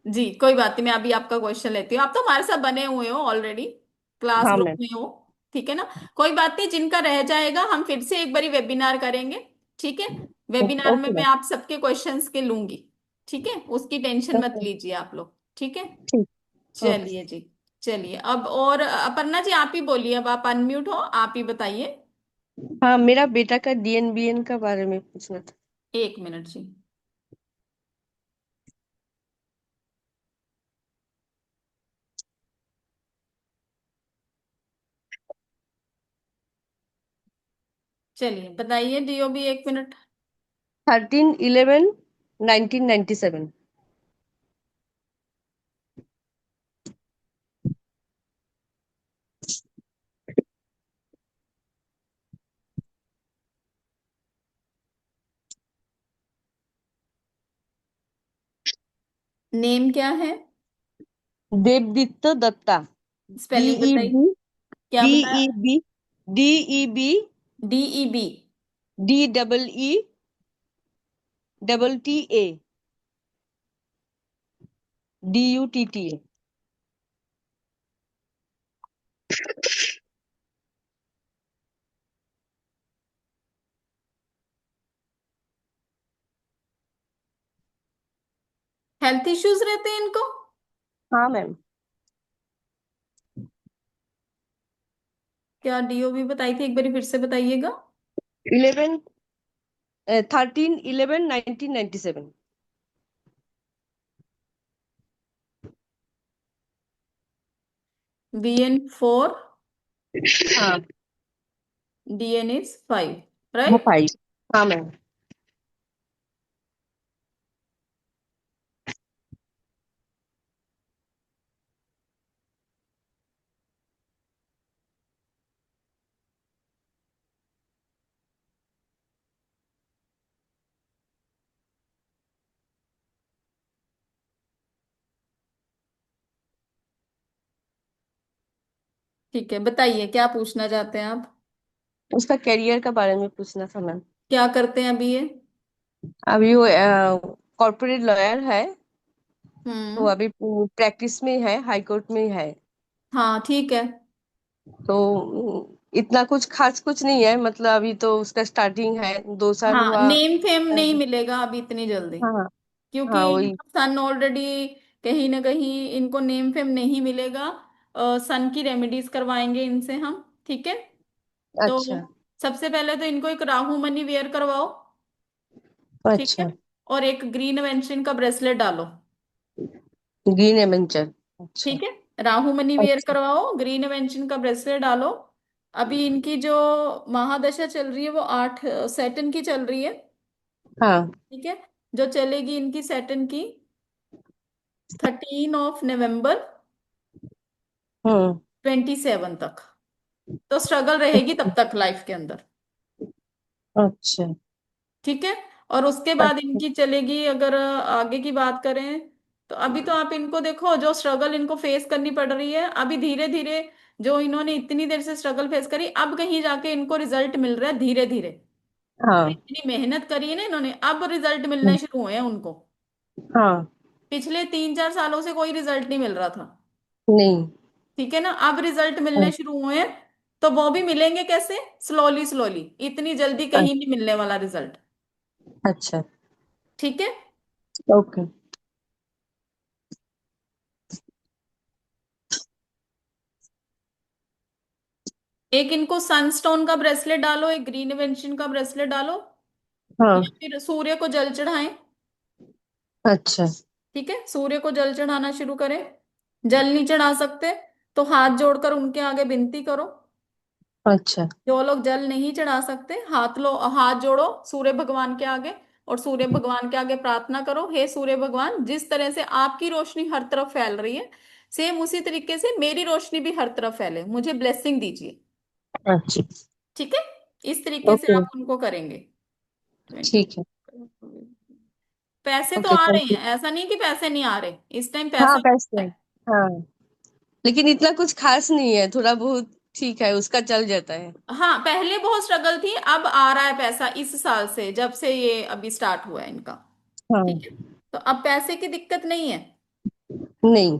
Speaker 2: जी कोई बात नहीं, मैं अभी आपका क्वेश्चन लेती हूँ, आप तो हमारे साथ बने हुए हो ऑलरेडी, क्लास
Speaker 7: हाँ
Speaker 2: ग्रुप
Speaker 7: मैम।
Speaker 2: में हो, ठीक है ना? कोई बात नहीं, जिनका रह जाएगा हम फिर से एक बारी वेबिनार करेंगे, ठीक है? वेबिनार में
Speaker 7: ओके
Speaker 2: मैं
Speaker 7: मैम।
Speaker 2: आप सबके क्वेश्चंस के लूंगी। ठीक है, उसकी टेंशन मत
Speaker 7: ओके।
Speaker 2: लीजिए आप लोग। ठीक है,
Speaker 7: ठीक। ओके।
Speaker 2: चलिए जी। चलिए अब, और अपर्णा जी आप ही बोलिए, अब आप अनम्यूट हो, आप ही बताइए।
Speaker 7: हाँ, मेरा बेटा का DNBN का बारे में पूछना था।
Speaker 2: एक मिनट जी। चलिए बताइए, डीओ भी, एक मिनट।
Speaker 7: 13/11/1997।
Speaker 2: नेम क्या है?
Speaker 7: Devdatt Dutta. D
Speaker 2: spelling
Speaker 7: E
Speaker 2: बताइए।
Speaker 7: बी
Speaker 2: क्या
Speaker 7: डी
Speaker 2: बताया?
Speaker 7: E B DEB
Speaker 2: DEB।
Speaker 7: DEETTA DUTTA।
Speaker 2: Health issues रहते हैं इनको?
Speaker 7: हाँ मैम।
Speaker 2: क्या डीओ भी बताई थी, एक बार फिर से बताइएगा।
Speaker 7: 11 13/11/1997।
Speaker 2: VN4,
Speaker 7: हाँ,
Speaker 2: DN is 5,
Speaker 7: वो
Speaker 2: राइट?
Speaker 7: 5। हाँ मैम।
Speaker 2: ठीक है, बताइए क्या पूछना चाहते हैं आप।
Speaker 7: उसका करियर का बारे में पूछना था मैम।
Speaker 2: क्या करते हैं अभी ये?
Speaker 7: अभी वो कॉर्पोरेट लॉयर है। तो
Speaker 2: हम्म।
Speaker 7: अभी प्रैक्टिस में है, हाई कोर्ट में है।
Speaker 2: हाँ ठीक है।
Speaker 7: तो इतना कुछ खास कुछ नहीं है, मतलब अभी तो उसका स्टार्टिंग है, 2 साल
Speaker 2: हाँ,
Speaker 7: हुआ।
Speaker 2: नेम फेम नहीं मिलेगा अभी इतनी जल्दी,
Speaker 7: हाँ।
Speaker 2: क्योंकि
Speaker 7: हाँ वही।
Speaker 2: इनका सन ऑलरेडी, कहीं ना कहीं इनको नेम फेम नहीं मिलेगा। सन की रेमेडीज करवाएंगे इनसे हम। ठीक है, तो
Speaker 7: अच्छा।
Speaker 2: सबसे पहले तो इनको एक राहु मनी वेयर करवाओ। ठीक है,
Speaker 7: अच्छा।
Speaker 2: और एक ग्रीन वेंचुरिन का ब्रेसलेट डालो।
Speaker 7: ग्रीन एवेंचर। अच्छा।
Speaker 2: ठीक है, राहु मनी वेयर
Speaker 7: अच्छा।
Speaker 2: करवाओ, ग्रीन वेंचुरिन का ब्रेसलेट डालो। अभी इनकी जो महादशा चल रही है वो 8 सैटर्न की चल रही है।
Speaker 7: हाँ।
Speaker 2: ठीक है, जो चलेगी इनकी सैटर्न की 13 नवंबर
Speaker 7: हम्म।
Speaker 2: 27 तक। तो स्ट्रगल रहेगी तब तक लाइफ के अंदर।
Speaker 7: अच्छा।
Speaker 2: ठीक है, और उसके बाद
Speaker 7: अच्छा।
Speaker 2: इनकी चलेगी, अगर आगे की बात करें, तो अभी तो आप इनको देखो, जो स्ट्रगल इनको फेस करनी पड़ रही है अभी धीरे धीरे, जो इन्होंने इतनी देर से स्ट्रगल फेस करी, अब कहीं जाके इनको रिजल्ट मिल रहा है धीरे धीरे।
Speaker 7: हाँ।
Speaker 2: इतनी मेहनत करी है ना इन्होंने, अब रिजल्ट मिलने शुरू हुए हैं उनको।
Speaker 7: हाँ।
Speaker 2: पिछले 3-4 सालों से कोई रिजल्ट नहीं मिल रहा था।
Speaker 7: नहीं।
Speaker 2: ठीक है ना, अब रिजल्ट मिलने
Speaker 7: हाँ,
Speaker 2: शुरू हुए हैं। तो वो भी मिलेंगे कैसे? स्लोली स्लोली, इतनी जल्दी कहीं नहीं मिलने वाला रिजल्ट।
Speaker 7: अच्छा।
Speaker 2: ठीक है,
Speaker 7: ओके।
Speaker 2: एक इनको सनस्टोन का ब्रेसलेट डालो, एक ग्रीन इन्वेंशन का ब्रेसलेट डालो, या
Speaker 7: हाँ।
Speaker 2: फिर सूर्य को जल चढ़ाएं।
Speaker 7: अच्छा।
Speaker 2: ठीक है, सूर्य को जल चढ़ाना शुरू करें। जल नहीं चढ़ा सकते तो हाथ जोड़कर उनके आगे विनती करो।
Speaker 7: अच्छा।
Speaker 2: जो लोग जल नहीं चढ़ा सकते, हाथ जोड़ो सूर्य भगवान के आगे, और सूर्य भगवान के आगे प्रार्थना करो, हे सूर्य भगवान, जिस तरह से आपकी रोशनी हर तरफ फैल रही है, सेम उसी तरीके से मेरी रोशनी भी हर तरफ फैले, मुझे ब्लेसिंग दीजिए।
Speaker 7: अच्छा।
Speaker 2: ठीक है, इस तरीके से
Speaker 7: ओके।
Speaker 2: आप उनको करेंगे।
Speaker 7: ठीक है।
Speaker 2: पैसे तो
Speaker 7: ओके,
Speaker 2: आ
Speaker 7: थैंक
Speaker 2: रहे
Speaker 7: यू।
Speaker 2: हैं, ऐसा नहीं कि पैसे नहीं आ रहे, इस टाइम
Speaker 7: हाँ,
Speaker 2: पैसा
Speaker 7: बेस्ट
Speaker 2: है।
Speaker 7: है। हाँ, लेकिन इतना कुछ खास नहीं है, थोड़ा बहुत ठीक है, उसका चल जाता है।
Speaker 2: हाँ, पहले बहुत स्ट्रगल थी, अब आ रहा है पैसा इस साल से, जब से ये अभी स्टार्ट हुआ है इनका। ठीक है,
Speaker 7: हाँ।
Speaker 2: तो अब पैसे की दिक्कत नहीं है।
Speaker 7: नहीं।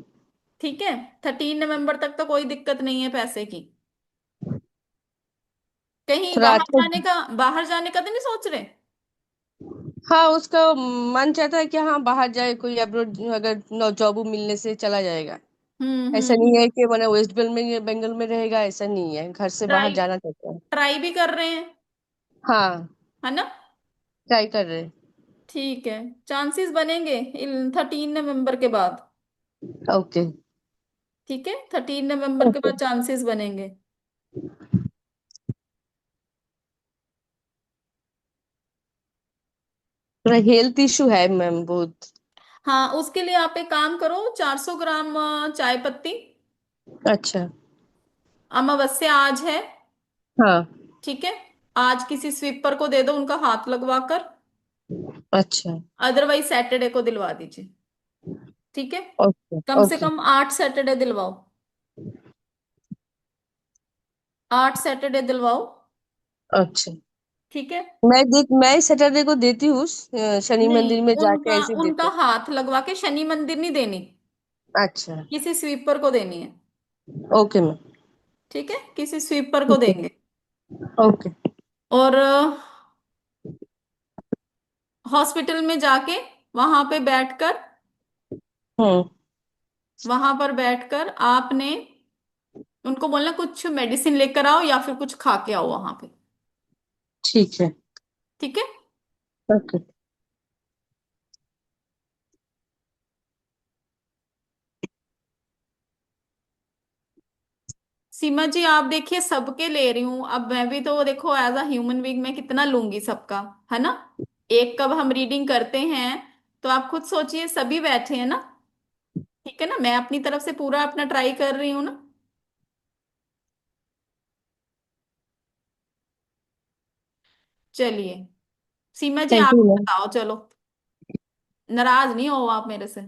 Speaker 2: ठीक है, 13 नवंबर तक तो कोई दिक्कत नहीं है पैसे की। कहीं
Speaker 7: थोड़ा अच्छा।
Speaker 2: बाहर जाने का तो नहीं सोच रहे?
Speaker 7: हाँ, उसका मन चाहता है कि हाँ बाहर जाए, कोई अब्रोड अगर जॉब मिलने से चला जाएगा। ऐसा
Speaker 2: हम्म।
Speaker 7: नहीं है कि मैंने वेस्ट बंगाल में रहेगा, ऐसा नहीं है, घर से बाहर
Speaker 2: ट्राई
Speaker 7: जाना चाहता है।
Speaker 2: ट्राई भी कर रहे हैं,
Speaker 7: हाँ,
Speaker 2: है ना?
Speaker 7: ट्राई कर रहे हैं।
Speaker 2: ठीक है, चांसेस बनेंगे 13 नवंबर के बाद।
Speaker 7: ओके।
Speaker 2: ठीक है, 13 नवंबर के
Speaker 7: ओके।
Speaker 2: बाद चांसेस बनेंगे।
Speaker 7: थोड़ा हेल्थ इशू है मैम बहुत।
Speaker 2: हाँ, उसके लिए आप एक काम करो, 400 ग्राम चाय पत्ती।
Speaker 7: अच्छा।
Speaker 2: अमावस्या आज है,
Speaker 7: हाँ।
Speaker 2: ठीक है। आज किसी स्वीपर को दे दो, उनका हाथ लगवा कर।
Speaker 7: अच्छा।
Speaker 2: अदरवाइज सैटरडे को दिलवा दीजिए, ठीक है।
Speaker 7: ओके।
Speaker 2: कम से
Speaker 7: ओके।
Speaker 2: कम 8 सैटरडे दिलवाओ, 8 सैटरडे दिलवाओ,
Speaker 7: अच्छा।
Speaker 2: ठीक है।
Speaker 7: मैं सैटरडे को देती हूँ, शनि
Speaker 2: नहीं,
Speaker 7: मंदिर में जाके
Speaker 2: उनका
Speaker 7: ऐसे
Speaker 2: उनका
Speaker 7: देते।
Speaker 2: हाथ लगवा के शनि मंदिर नहीं देनी,
Speaker 7: अच्छा।
Speaker 2: किसी स्वीपर को देनी है,
Speaker 7: ओके मैम।
Speaker 2: ठीक है, किसी स्वीपर को
Speaker 7: ठीक है।
Speaker 2: देंगे।
Speaker 7: ओके।
Speaker 2: और हॉस्पिटल में जाके वहां पे बैठकर,
Speaker 7: हम्म।
Speaker 2: वहां पर बैठकर आपने उनको बोलना कुछ मेडिसिन लेकर आओ या फिर कुछ खा के आओ वहां पे,
Speaker 7: ठीक है।
Speaker 2: ठीक है।
Speaker 7: ओके।
Speaker 2: सीमा जी, आप देखिए सबके ले रही हूं, अब मैं भी तो देखो एज अ ह्यूमन बीइंग मैं कितना लूंगी सबका, है ना? एक कब हम रीडिंग करते हैं, तो आप खुद सोचिए, सभी बैठे हैं ना, ठीक है ना? मैं अपनी तरफ से पूरा अपना ट्राई कर रही हूँ ना। चलिए, सीमा जी
Speaker 7: थैंक
Speaker 2: आप
Speaker 7: यू
Speaker 2: ही
Speaker 7: मैम।
Speaker 2: बताओ, चलो, नाराज नहीं हो आप मेरे से?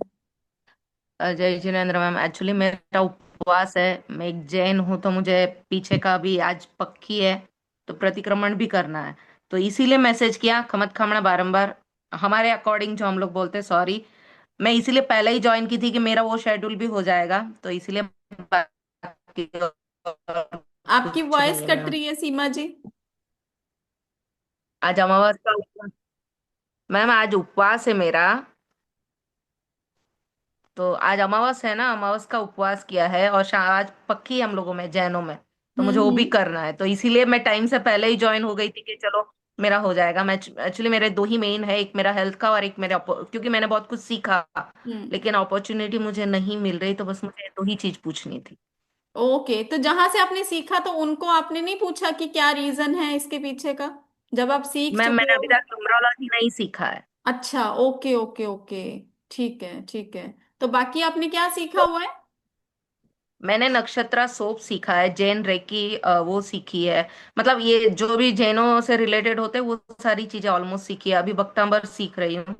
Speaker 8: जय जिनेन्द्र मैम, एक्चुअली मेरा उपवास है। मैं एक जैन हूँ, तो मुझे पीछे का भी आज पक्की है, तो प्रतिक्रमण भी करना है। तो इसीलिए मैसेज किया, खमत खामना बारंबार हमारे अकॉर्डिंग जो हम लोग बोलते हैं, सॉरी। मैं इसीलिए पहले ही ज्वाइन की थी कि मेरा वो शेड्यूल भी हो जाएगा, तो इसीलिए बाकी और
Speaker 2: आपकी
Speaker 8: कुछ
Speaker 2: वॉइस
Speaker 8: नहीं है
Speaker 2: कट
Speaker 8: मैम।
Speaker 2: रही है सीमा जी।
Speaker 8: आज अमावस्या मैम, आज उपवास है मेरा। तो आज अमावस है ना, अमावस का उपवास किया है, और आज पक्की है हम लोगों में, जैनों में। तो मुझे वो भी
Speaker 2: हम्म।
Speaker 8: करना है, तो इसीलिए मैं टाइम से पहले ही ज्वाइन हो गई थी कि चलो मेरा हो जाएगा। मैं एक्चुअली मेरे दो ही मेन है, एक मेरा हेल्थ का और एक मेरे क्योंकि मैंने बहुत कुछ सीखा,
Speaker 2: हम्म।
Speaker 8: लेकिन अपॉर्चुनिटी मुझे नहीं मिल रही, तो बस मुझे दो ही चीज पूछनी थी।
Speaker 2: ओके, तो जहां से आपने सीखा तो उनको आपने नहीं पूछा कि क्या रीजन है इसके पीछे का, जब आप सीख
Speaker 8: मैम,
Speaker 2: चुके
Speaker 8: मैंने
Speaker 2: हो?
Speaker 8: अभी तक न्यूमरोलॉजी नहीं सीखा है।
Speaker 2: अच्छा, ओके ओके ओके, ठीक है ठीक है। तो बाकी आपने क्या सीखा हुआ है?
Speaker 8: मैंने नक्षत्रा सोप सीखा है, जैन रेकी वो सीखी है। मतलब ये जो भी जैनों से रिलेटेड होते हैं, वो सारी चीजें ऑलमोस्ट सीखी है। अभी भक्तांबर सीख रही हूँ,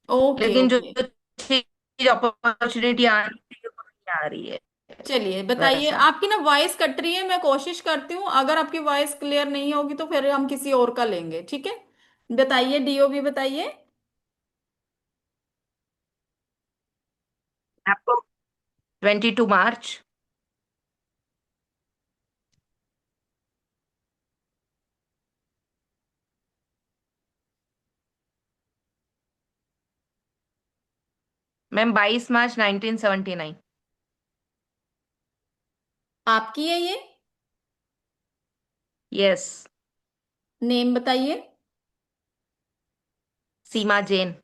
Speaker 2: ओके
Speaker 8: लेकिन जो
Speaker 2: ओके।
Speaker 8: चीज अपॉर्चुनिटी आ रही है वो नहीं आ रही है
Speaker 2: चलिए बताइए,
Speaker 8: वैसा।
Speaker 2: आपकी ना वॉइस कट रही है, मैं कोशिश करती हूँ, अगर आपकी वॉइस क्लियर नहीं होगी तो फिर हम किसी और का लेंगे, ठीक है। बताइए, डीओबी बताइए।
Speaker 8: आपको 22 मार्च। मैम, 22 मार्च 1979।
Speaker 2: आपकी है ये?
Speaker 8: यस।
Speaker 2: नेम बताइए।
Speaker 8: सीमा जैन।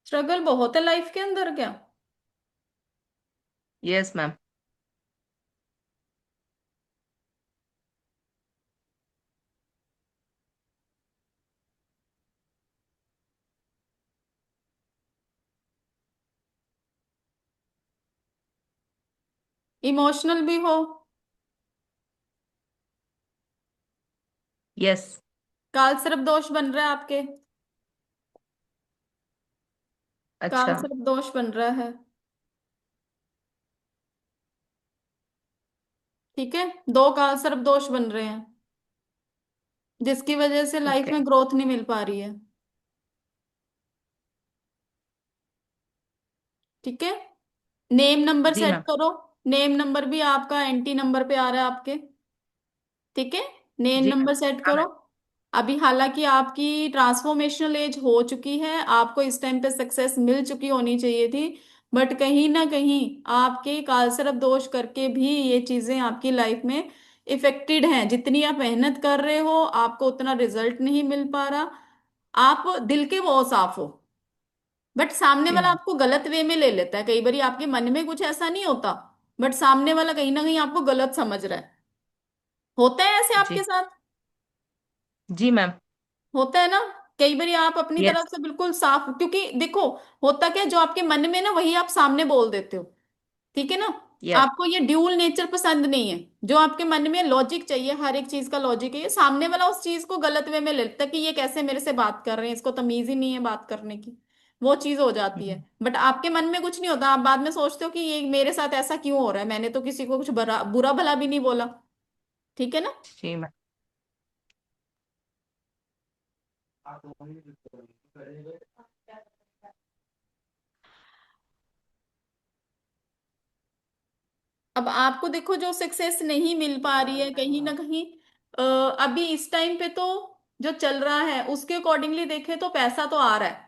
Speaker 2: स्ट्रगल बहुत है लाइफ के अंदर क्या?
Speaker 8: Yes ma'am.
Speaker 2: इमोशनल भी हो,
Speaker 8: यस।
Speaker 2: कालसर्प दोष बन रहा है आपके,
Speaker 8: अच्छा।
Speaker 2: कालसर्प दोष बन रहा है। ठीक है, 2 कालसर्प दोष बन रहे हैं, जिसकी वजह से लाइफ
Speaker 8: ओके।
Speaker 2: में ग्रोथ नहीं मिल पा रही है। ठीक है, नेम नंबर
Speaker 8: जी
Speaker 2: सेट
Speaker 8: मैम।
Speaker 2: करो। नेम नंबर भी आपका एंटी नंबर पे आ रहा है आपके। ठीक है, नेम
Speaker 8: जी मैम।
Speaker 2: नंबर सेट
Speaker 8: हाँ
Speaker 2: करो।
Speaker 8: मैम।
Speaker 2: अभी हालांकि आपकी ट्रांसफॉर्मेशनल एज हो चुकी है, आपको इस टाइम पे सक्सेस मिल चुकी होनी चाहिए थी, बट कहीं ना कहीं आपके कालसर्प दोष करके भी ये चीजें आपकी लाइफ में इफेक्टेड हैं। जितनी आप मेहनत कर रहे हो आपको उतना रिजल्ट नहीं मिल पा रहा। आप दिल के बहुत साफ हो, बट सामने
Speaker 8: जी
Speaker 2: वाला
Speaker 8: मैम।
Speaker 2: आपको गलत वे में ले लेता है। कई बार आपके मन में कुछ ऐसा नहीं होता, बट सामने वाला कहीं ना कहीं आपको गलत समझ रहा है। होता है ऐसे आपके
Speaker 8: जी।
Speaker 2: साथ?
Speaker 8: जी मैम।
Speaker 2: होता है ना? कई बार आप अपनी
Speaker 8: यस।
Speaker 2: तरफ से बिल्कुल साफ, क्योंकि देखो होता क्या है, जो आपके मन में ना वही आप सामने बोल देते हो। ठीक है ना?
Speaker 8: यस।
Speaker 2: आपको ये ड्यूल नेचर पसंद नहीं है। जो आपके मन में लॉजिक चाहिए, हर एक चीज का लॉजिक है, ये सामने वाला उस चीज को गलत वे में ले लेता है कि ये कैसे मेरे से बात कर रहे हैं, इसको तमीज ही नहीं है बात करने की। वो चीज हो जाती है, बट आपके मन में कुछ नहीं होता। आप बाद में सोचते हो कि ये मेरे साथ ऐसा क्यों हो रहा है, मैंने तो किसी को कुछ बुरा भला भी नहीं बोला। ठीक है ना?
Speaker 8: जी मैम।
Speaker 2: अब आपको देखो, जो सक्सेस नहीं मिल पा रही है कहीं ना कहीं, अ, अभी इस टाइम पे तो जो चल रहा है उसके अकॉर्डिंगली देखे तो पैसा तो आ रहा है।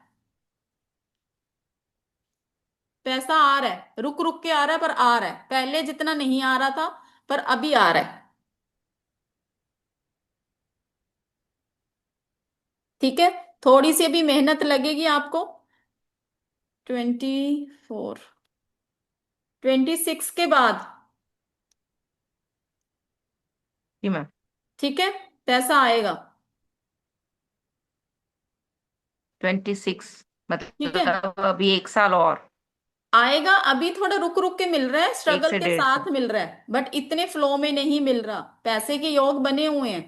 Speaker 2: पैसा आ रहा है, रुक रुक के आ रहा है, पर आ रहा है। पहले जितना नहीं आ रहा था, पर अभी आ रहा है। ठीक है, थोड़ी सी अभी मेहनत लगेगी आपको। 24, 26 के बाद,
Speaker 8: जी मैम।
Speaker 2: ठीक है, पैसा आएगा।
Speaker 8: 26,
Speaker 2: ठीक है,
Speaker 8: मतलब अभी 1 साल और।
Speaker 2: आएगा। अभी थोड़ा रुक रुक के मिल रहा है,
Speaker 8: एक
Speaker 2: स्ट्रगल
Speaker 8: से
Speaker 2: के
Speaker 8: डेढ़
Speaker 2: साथ
Speaker 8: साल
Speaker 2: मिल रहा है, बट इतने फ्लो में नहीं मिल रहा। पैसे के योग बने हुए हैं,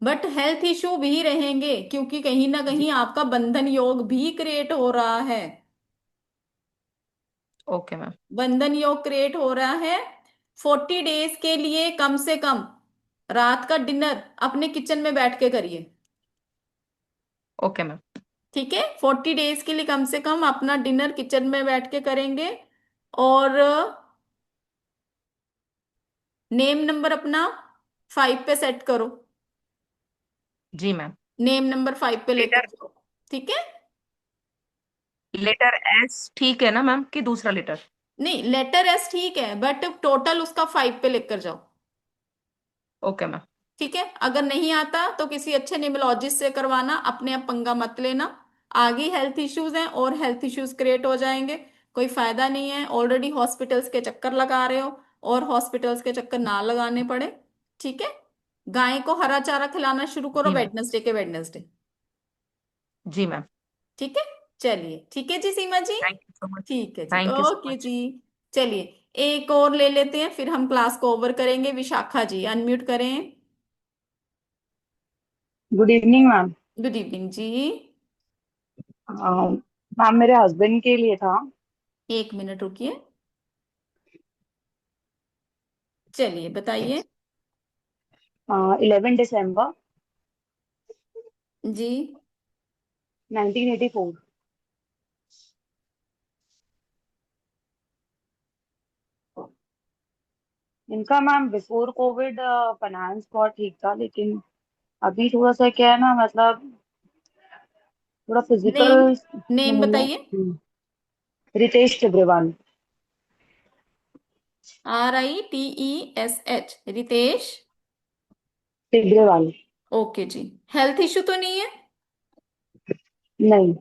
Speaker 2: बट हेल्थ इशू भी रहेंगे, क्योंकि कहीं ना
Speaker 8: जी।
Speaker 2: कहीं आपका बंधन योग भी क्रिएट हो रहा है।
Speaker 8: Okay ma'am.
Speaker 2: बंधन योग क्रिएट हो रहा है। 40 डेज के लिए कम से कम रात का डिनर अपने किचन में बैठ के करिए।
Speaker 8: Okay ma'am.
Speaker 2: ठीक है, 40 डेज के लिए कम से कम अपना डिनर किचन में बैठ के करेंगे। और नेम नंबर अपना 5 पे सेट करो।
Speaker 8: जी मैम।
Speaker 2: नेम नंबर 5 पे लेकर
Speaker 8: लेटर
Speaker 2: जाओ। ठीक है,
Speaker 8: लेटर एस ठीक है ना मैम, कि दूसरा लेटर?
Speaker 2: नहीं लेटर एस ठीक है, बट टोटल उसका 5 पे लेकर जाओ।
Speaker 8: Okay ma'am.
Speaker 2: ठीक है, अगर नहीं आता तो किसी अच्छे न्यूमरोलॉजिस्ट से करवाना, अपने आप पंगा मत लेना। आगे हेल्थ इश्यूज हैं और हेल्थ इश्यूज क्रिएट हो जाएंगे, कोई फायदा नहीं है। ऑलरेडी हॉस्पिटल्स के चक्कर लगा रहे हो, और हॉस्पिटल्स के चक्कर ना लगाने पड़े। ठीक है, गाय को हरा चारा खिलाना शुरू करो
Speaker 8: जी मैम।
Speaker 2: वेडनेसडे के वेडनेसडे।
Speaker 8: जी मैम।
Speaker 2: ठीक है, चलिए ठीक है जी Seema ji.
Speaker 8: Thank you so much.
Speaker 2: ठीक है जी,
Speaker 8: thank you so
Speaker 2: okay
Speaker 8: much.
Speaker 2: जी। चलिए, एक और ले लेते हैं, फिर हम क्लास को ओवर करेंगे। विशाखा जी अनम्यूट करें।
Speaker 9: Good evening ma'am.
Speaker 2: Good evening जी।
Speaker 9: मैम मेरे हस्बैंड के लिए था।
Speaker 2: 1 मिनट रुकिए, चलिए बताइए।
Speaker 9: 11 दिसंबर
Speaker 2: जी,
Speaker 9: 1984। इनका मैम बिफोर कोविड फाइनेंस बहुत ठीक था, लेकिन अभी थोड़ा सा क्या है ना, मतलब थोड़ा फिजिकल
Speaker 2: नेम, नेम
Speaker 9: मतलब।
Speaker 2: बताइए।
Speaker 9: रितेश टिब्रेवाल।
Speaker 2: RITESH, रितेश।
Speaker 9: टिब्रेवाल।
Speaker 2: ओके जी, हेल्थ इशू तो नहीं है?
Speaker 9: नहीं।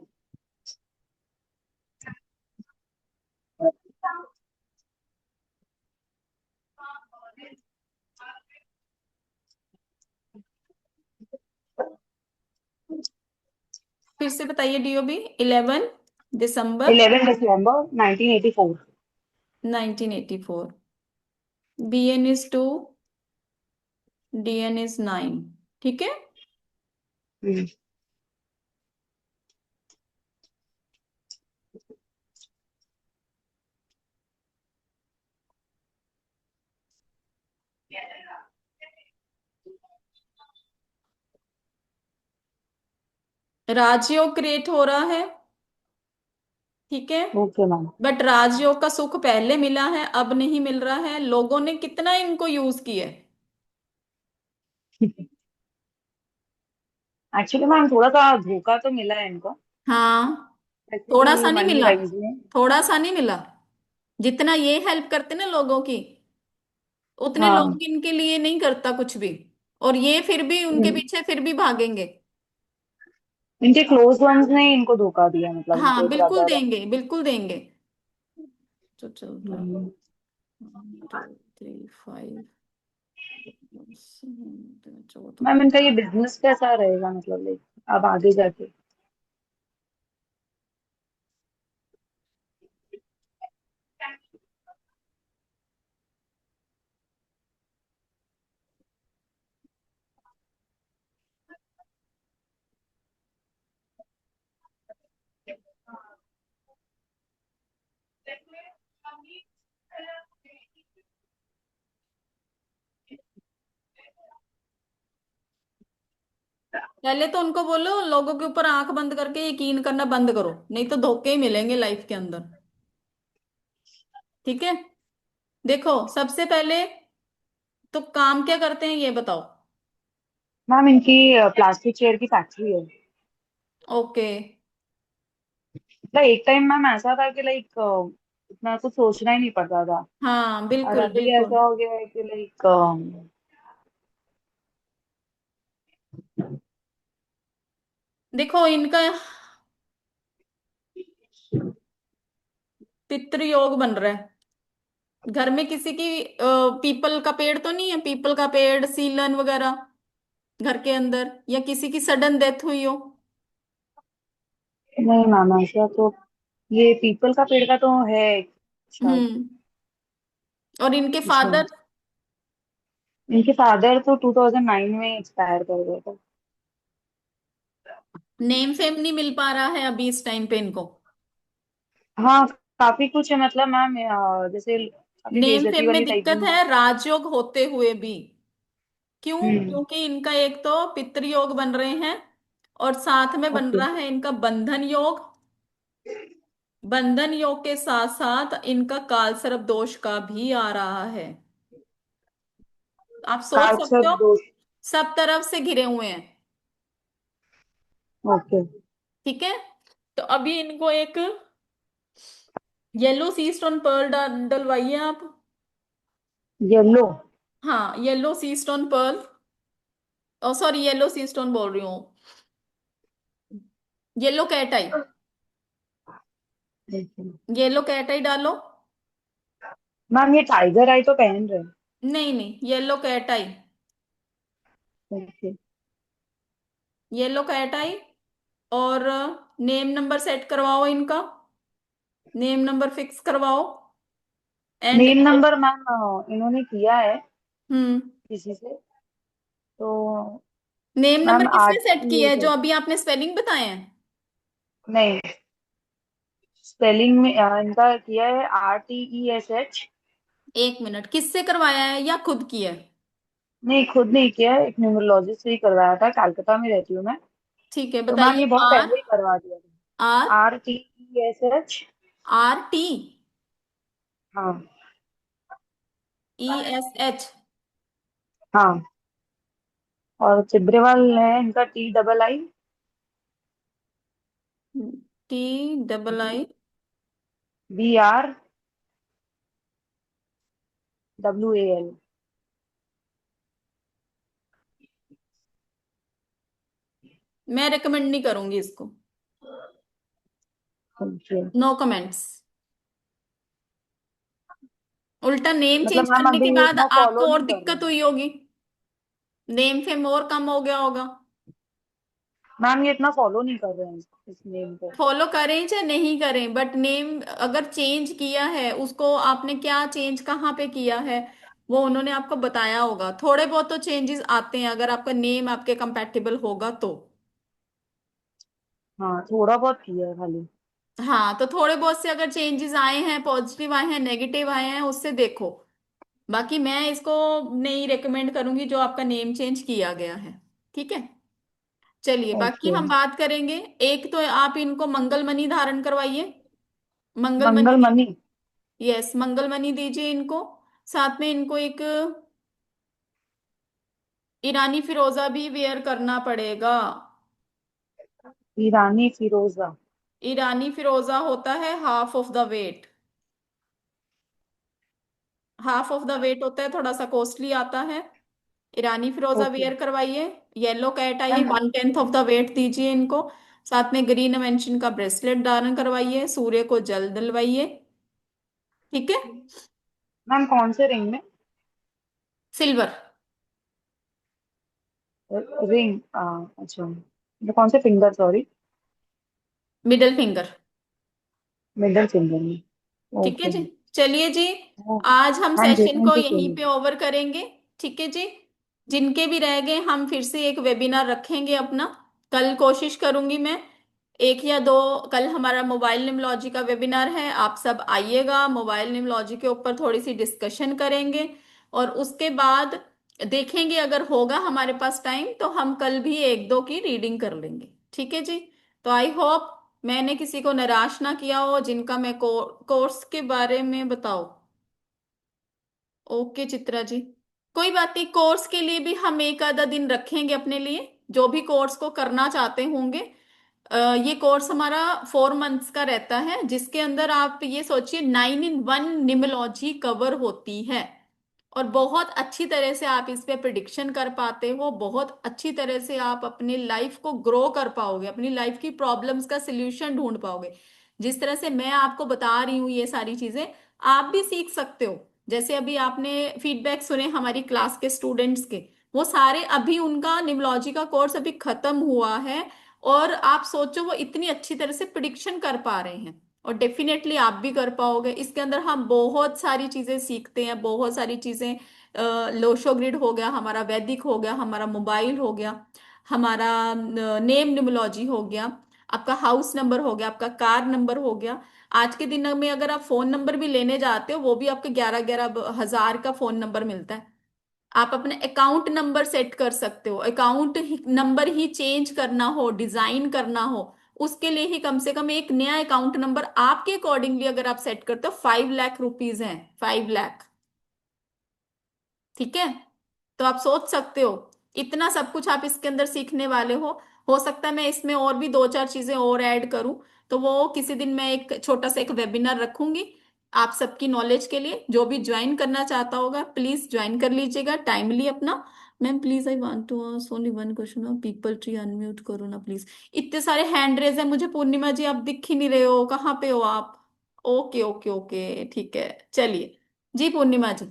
Speaker 2: फिर से बताइए, DOB। 11 December
Speaker 9: 11 December 1984।
Speaker 2: 1984। BN is 2, DN is 9। ठीक है।
Speaker 9: हम्म,
Speaker 2: राजयोग क्रिएट हो रहा है। ठीक है।
Speaker 9: Okay ma'am.
Speaker 2: बट राजयोग का सुख पहले मिला है, अब नहीं मिल रहा है। लोगों ने कितना इनको यूज किया है।
Speaker 9: एक्चुअली मैम थोड़ा सा धोखा तो मिला है इनको,
Speaker 2: हाँ, थोड़ा सा
Speaker 9: स्पेशली
Speaker 2: नहीं
Speaker 9: मनी
Speaker 2: मिला।
Speaker 9: वाइज में।
Speaker 2: थोड़ा सा नहीं मिला। जितना ये हेल्प करते ना लोगों की, उतने
Speaker 9: हाँ।
Speaker 2: लोग इनके लिए नहीं करता कुछ भी। और ये फिर भी उनके
Speaker 9: इन-
Speaker 2: पीछे फिर भी भागेंगे।
Speaker 9: इनके क्लोज वंस ने इनको धोखा दिया, मतलब
Speaker 2: हाँ,
Speaker 9: इनके
Speaker 2: बिल्कुल
Speaker 9: ब्रदर।
Speaker 2: देंगे, बिल्कुल देंगे। जो चल रहा है।
Speaker 9: हम्म।
Speaker 2: 1 2 3 5 14।
Speaker 9: मैम इनका ये बिजनेस कैसा रहेगा, मतलब लाइक अब आगे जाके?
Speaker 2: पहले तो उनको बोलो लोगों के ऊपर आंख बंद करके यकीन करना बंद करो, नहीं तो धोखे ही मिलेंगे लाइफ के अंदर। ठीक है। देखो, सबसे पहले तो काम क्या करते हैं ये बताओ।
Speaker 9: मैम इनकी प्लास्टिक चेयर की फैक्ट्री है।
Speaker 2: ओके।
Speaker 9: मतलब एक टाइम मैम ऐसा था कि लाइक इतना कुछ सोचना ही नहीं पड़ता था,
Speaker 2: हाँ,
Speaker 9: और
Speaker 2: बिल्कुल
Speaker 9: अभी
Speaker 2: बिल्कुल।
Speaker 9: ऐसा हो गया है कि लाइक
Speaker 2: देखो, इनका पितृ योग बन रहा है। घर में किसी की पीपल का पेड़ तो नहीं है, पीपल का पेड़, सीलन वगैरह घर के अंदर, या किसी की सडन डेथ हुई हो।
Speaker 9: नहीं मैम ऐसा तो, ये पीपल का पेड़ का तो है शायद।
Speaker 2: हम्म। और इनके
Speaker 9: अच्छा।
Speaker 2: फादर।
Speaker 9: इनके फादर तो 2009 में एक्सपायर कर गए थे।
Speaker 2: नेम फेम नहीं मिल पा रहा है अभी इस टाइम पे इनको।
Speaker 9: हाँ, काफी कुछ है मतलब मैम, जैसे अभी
Speaker 2: नेम
Speaker 9: बेइज्जती
Speaker 2: फेम में
Speaker 9: वाली टाइप
Speaker 2: दिक्कत
Speaker 9: भी है।
Speaker 2: है राजयोग होते हुए भी। क्यों?
Speaker 9: हम्म।
Speaker 2: क्योंकि इनका एक तो पितृ योग बन रहे हैं, और साथ में बन
Speaker 9: ओके।
Speaker 2: रहा है इनका बंधन योग। बंधन योग के साथ साथ इनका काल सर्प दोष का भी आ रहा है। आप सोच सकते
Speaker 9: कालसर्प
Speaker 2: हो,
Speaker 9: दोष।
Speaker 2: सब तरफ से घिरे हुए हैं।
Speaker 9: ओके।
Speaker 2: ठीक है। तो अभी इनको एक येलो सी स्टोन पर्ल डलवाइए आप।
Speaker 9: येलो।
Speaker 2: हाँ, येलो सी स्टोन पर्ल। ओ सॉरी, येलो सी स्टोन बोल रही हूँ, येलो कैट आई। येलो कैट आई डालो।
Speaker 9: मैम ये टाइगर आई तो पहन रहे हैं।
Speaker 2: नहीं नहीं, येलो कैट आई।
Speaker 9: ओके।
Speaker 2: येलो कैट आई। और नेम नंबर सेट करवाओ इनका। नेम नंबर फिक्स करवाओ। एंड
Speaker 9: नेम नंबर मैम इन्होंने किया है
Speaker 2: हम्म।
Speaker 9: किसी से, तो
Speaker 2: नेम नंबर
Speaker 9: मैम
Speaker 2: किसने
Speaker 9: आर
Speaker 2: सेट
Speaker 9: टी
Speaker 2: किया है,
Speaker 9: एस
Speaker 2: जो
Speaker 9: एच।
Speaker 2: अभी आपने स्पेलिंग बताए हैं।
Speaker 9: नहीं, स्पेलिंग में इनका किया है RTESH।
Speaker 2: एक मिनट, किससे करवाया है या खुद किया है?
Speaker 9: नहीं, खुद नहीं किया है, एक न्यूमरोलॉजिस्ट से ही करवाया था, कलकत्ता में रहती हूँ मैं।
Speaker 2: ठीक है,
Speaker 9: तो मैम
Speaker 2: बताइए।
Speaker 9: ये बहुत
Speaker 2: आर
Speaker 9: पहले ही करवा दिया
Speaker 2: आर
Speaker 9: था। RTESH।
Speaker 2: आर टी
Speaker 9: हाँ।
Speaker 2: ESH।
Speaker 9: हाँ। और चिब्रेवाल है इनका TII।
Speaker 2: TII।
Speaker 9: BRWAL।
Speaker 2: मैं रिकमेंड नहीं करूंगी इसको।
Speaker 9: ओके।
Speaker 2: No comments. उल्टा नेम
Speaker 9: मतलब
Speaker 2: चेंज
Speaker 9: मैम
Speaker 2: करने के
Speaker 9: अभी
Speaker 2: बाद
Speaker 9: इतना फॉलो
Speaker 2: आपको और
Speaker 9: नहीं कर रहे
Speaker 2: दिक्कत
Speaker 9: हैं।
Speaker 2: हुई होगी। नेम फेम और कम हो गया होगा।
Speaker 9: मैम ये इतना फॉलो नहीं कर रहे हैं इस नेम को।
Speaker 2: फॉलो करें चाहे नहीं करें, बट नेम अगर चेंज किया है, उसको आपने क्या चेंज कहाँ पे किया है, वो उन्होंने आपको बताया होगा। थोड़े बहुत तो चेंजेस आते हैं अगर आपका नेम आपके कंपैटिबल होगा तो।
Speaker 9: हाँ, थोड़ा बहुत किया है खाली।
Speaker 2: हाँ, तो थोड़े बहुत से अगर चेंजेस आए हैं, पॉजिटिव आए हैं, नेगेटिव आए हैं, उससे देखो। बाकी मैं इसको नहीं रेकमेंड करूंगी जो आपका नेम चेंज किया गया है। ठीक है, चलिए बाकी
Speaker 9: ओके।
Speaker 2: हम बात करेंगे। एक तो आप इनको मंगल मणि धारण करवाइए। मंगल मणि
Speaker 9: मंगल मणि।
Speaker 2: यस, मंगल मणि दीजिए इनको। साथ में इनको एक ईरानी फिरोजा भी वेयर करना पड़ेगा।
Speaker 9: ईरानी फिरोजा।
Speaker 2: ईरानी फिरोजा होता है half of the weight. Half of the weight होता है, थोड़ा सा कॉस्टली आता है। ईरानी फिरोजा
Speaker 9: ओके
Speaker 2: वेयर करवाइए। Yellow cat eye,
Speaker 9: ma'am.
Speaker 2: 1/10 of the weight दीजिए इनको। साथ में ग्रीन मेंशन का ब्रेसलेट धारण करवाइए, सूर्य को जल दिलवाइए। ठीक है।
Speaker 9: मैम कौन से रिंग में?
Speaker 2: सिल्वर।
Speaker 9: रिंग, अच्छा, तो कौन से finger, sorry.
Speaker 2: Middle finger.
Speaker 9: Middle finger में।
Speaker 2: ठीक है
Speaker 9: ओके।
Speaker 2: जी। चलिए जी,
Speaker 9: ओ,
Speaker 2: आज हम
Speaker 9: हाँ जी,
Speaker 2: सेशन को
Speaker 9: थैंक यू सो
Speaker 2: यहीं
Speaker 9: मच।
Speaker 2: पे ओवर करेंगे। ठीक है जी। जिनके भी रह गए हम फिर से एक वेबिनार रखेंगे अपना। कल कोशिश करूंगी मैं, एक या दो। कल हमारा मोबाइल निमोलॉजी का वेबिनार है, आप सब आइएगा। मोबाइल निमोलॉजी के ऊपर थोड़ी सी डिस्कशन करेंगे। और उसके बाद देखेंगे अगर होगा हमारे पास टाइम तो हम कल भी एक दो की रीडिंग कर लेंगे। ठीक है जी। तो आई होप मैंने किसी को निराश ना किया हो। जिनका मैं कोर्स के बारे में बताओ। ओके चित्रा जी, कोई बात नहीं, कोर्स के लिए भी हम एक आधा दिन रखेंगे अपने लिए। जो भी कोर्स को करना चाहते होंगे। ये कोर्स हमारा 4 मंथ्स का रहता है, जिसके अंदर आप ये सोचिए 9 in 1 निमोलॉजी कवर होती है। और बहुत अच्छी तरह से आप इस पे प्रिडिक्शन कर पाते हो, बहुत अच्छी तरह से आप अपनी लाइफ को ग्रो कर पाओगे, अपनी लाइफ की प्रॉब्लम्स का सिल्यूशन ढूंढ पाओगे। जिस तरह से मैं आपको बता रही हूँ ये सारी चीजें, आप भी सीख सकते हो। जैसे अभी आपने फीडबैक सुने हमारी क्लास के स्टूडेंट्स के, वो सारे अभी उनका निमोलॉजी का कोर्स अभी खत्म हुआ है। और आप सोचो वो इतनी अच्छी तरह से प्रिडिक्शन कर पा रहे हैं। और डेफिनेटली आप भी कर पाओगे। इसके अंदर हम बहुत सारी चीजें सीखते हैं, बहुत सारी चीजें। लोशो ग्रिड हो गया हमारा, वैदिक हो गया हमारा, मोबाइल हो गया हमारा, नेम न्यूमरोलॉजी हो गया, आपका हाउस नंबर हो गया, आपका कार नंबर हो गया। आज के दिन में अगर आप फोन नंबर भी लेने जाते हो वो भी आपके 11-11 हज़ार का फोन नंबर मिलता है। आप अपने अकाउंट नंबर सेट कर सकते हो, अकाउंट नंबर ही चेंज करना हो, डिजाइन करना हो, उसके लिए ही कम से कम एक नया अकाउंट नंबर आपके अकॉर्डिंगली अगर आप सेट करते हो 5 लाख रुपीज हैं, 5 लाख। ठीक है। तो आप सोच सकते हो इतना सब कुछ आप इसके अंदर सीखने वाले हो सकता है मैं इसमें और भी दो चार चीजें और ऐड करूं। तो वो किसी दिन मैं एक छोटा सा एक वेबिनार रखूंगी आप सबकी नॉलेज के लिए। जो भी ज्वाइन करना चाहता होगा प्लीज ज्वाइन कर लीजिएगा टाइमली अपना। Ma'am please I want to ask only one question, people tree unmute करो ना प्लीज। इतने सारे हैंड रेज है मुझे, पूर्णिमा जी आप दिख ही नहीं रहे हो, कहाँ पे हो आप? ओके ओके ओके ठीक है, चलिए जी पूर्णिमा जी।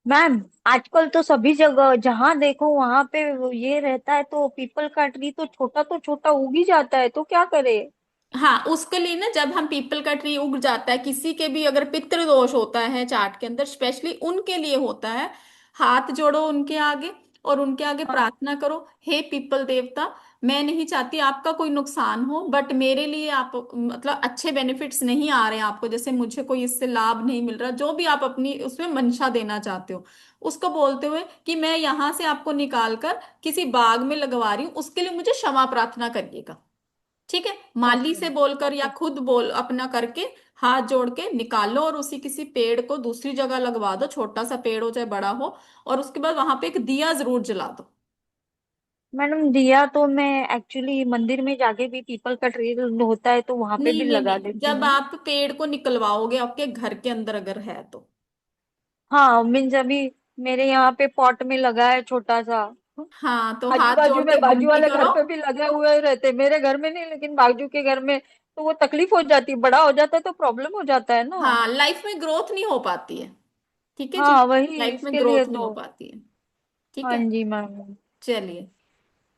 Speaker 10: मैम, आजकल तो सभी जगह जहां देखो वहां पे वो ये रहता है, तो पीपल का ट्री तो छोटा उग ही जाता है, तो क्या करे?
Speaker 2: हाँ, उसके लिए ना जब हम पीपल का ट्री उग जाता है, किसी के भी अगर पितृ दोष होता है चार्ट के अंदर, स्पेशली उनके लिए होता है। हाथ जोड़ो उनके आगे और उनके आगे
Speaker 10: हाँ।
Speaker 2: प्रार्थना करो, हे पीपल देवता, मैं नहीं चाहती आपका कोई नुकसान हो, बट मेरे लिए आप मतलब अच्छे बेनिफिट्स नहीं आ रहे हैं आपको, जैसे मुझे कोई इससे लाभ नहीं मिल रहा, जो भी आप अपनी उसमें मंशा देना चाहते हो, उसको बोलते हुए कि मैं यहां से आपको निकाल कर किसी बाग में लगवा रही हूँ, उसके लिए मुझे क्षमा प्रार्थना करिएगा। ठीक है, माली
Speaker 10: ओके।
Speaker 2: से बोलकर या
Speaker 10: ओके।
Speaker 2: खुद बोल अपना करके हाथ जोड़ के निकालो और उसी किसी पेड़ को दूसरी जगह लगवा दो, छोटा सा पेड़ हो चाहे बड़ा हो। और उसके बाद वहां पे एक दिया जरूर जला दो।
Speaker 10: मैडम, दिया तो मैं एक्चुअली मंदिर में जाके भी पीपल का ट्री होता है तो वहां पे
Speaker 2: नहीं
Speaker 10: भी
Speaker 2: नहीं
Speaker 10: लगा
Speaker 2: नहीं,
Speaker 10: देती
Speaker 2: जब
Speaker 10: हूँ।
Speaker 2: आप पेड़ को निकलवाओगे आपके घर के अंदर अगर है तो।
Speaker 10: हाँ, मीन्स अभी मेरे यहाँ पे पॉट में लगा है छोटा सा।
Speaker 2: हाँ, तो
Speaker 10: आजू
Speaker 2: हाथ जोड़
Speaker 10: बाजू
Speaker 2: के
Speaker 10: में बाजू
Speaker 2: विनती
Speaker 10: वाले
Speaker 2: करो।
Speaker 10: घर पे भी लगे हुए रहते, मेरे घर में नहीं लेकिन बाजू के घर में, तो वो तकलीफ हो जाती है, बड़ा हो जाता है तो प्रॉब्लम हो जाता है ना।
Speaker 2: हाँ, लाइफ में ग्रोथ नहीं हो पाती है। ठीक है जी।
Speaker 10: हाँ, वही
Speaker 2: लाइफ में
Speaker 10: इसके लिए
Speaker 2: ग्रोथ नहीं
Speaker 10: तो।
Speaker 2: हो पाती है। ठीक
Speaker 10: हाँ
Speaker 2: है।
Speaker 10: जी मैम।
Speaker 2: चलिए,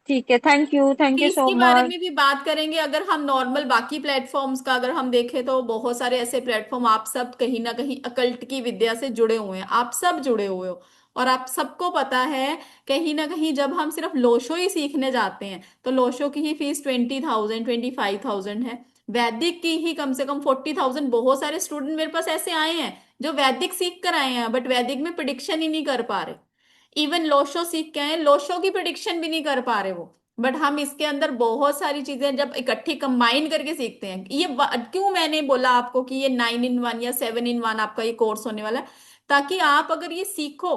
Speaker 10: ठीक है, थैंक यू
Speaker 2: फीस
Speaker 10: सो
Speaker 2: के बारे
Speaker 10: मच।
Speaker 2: में भी बात करेंगे। अगर हम नॉर्मल बाकी प्लेटफॉर्म्स का अगर हम देखें तो बहुत सारे ऐसे प्लेटफॉर्म, आप सब कहीं ना कहीं अकल्ट की विद्या से जुड़े हुए हैं, आप सब जुड़े हुए हो। और आप सबको पता है कहीं ना कहीं जब हम सिर्फ लोशो ही सीखने जाते हैं तो लोशो की ही फीस 20,000 25,000 है। वैदिक की ही कम से कम 40,000। बहुत सारे स्टूडेंट मेरे पास ऐसे आए हैं जो वैदिक सीख कर आए हैं बट वैदिक में प्रिडिक्शन ही नहीं कर पा रहे। इवन लोशो सीख के आए, लोशो की प्रिडिक्शन भी नहीं कर पा रहे वो। बट हम इसके अंदर बहुत सारी चीजें जब इकट्ठी कंबाइन करके सीखते हैं, क्यों मैंने बोला आपको कि ये 9 in 1 या 7 in 1 आपका ये कोर्स होने वाला है, ताकि आप अगर ये सीखो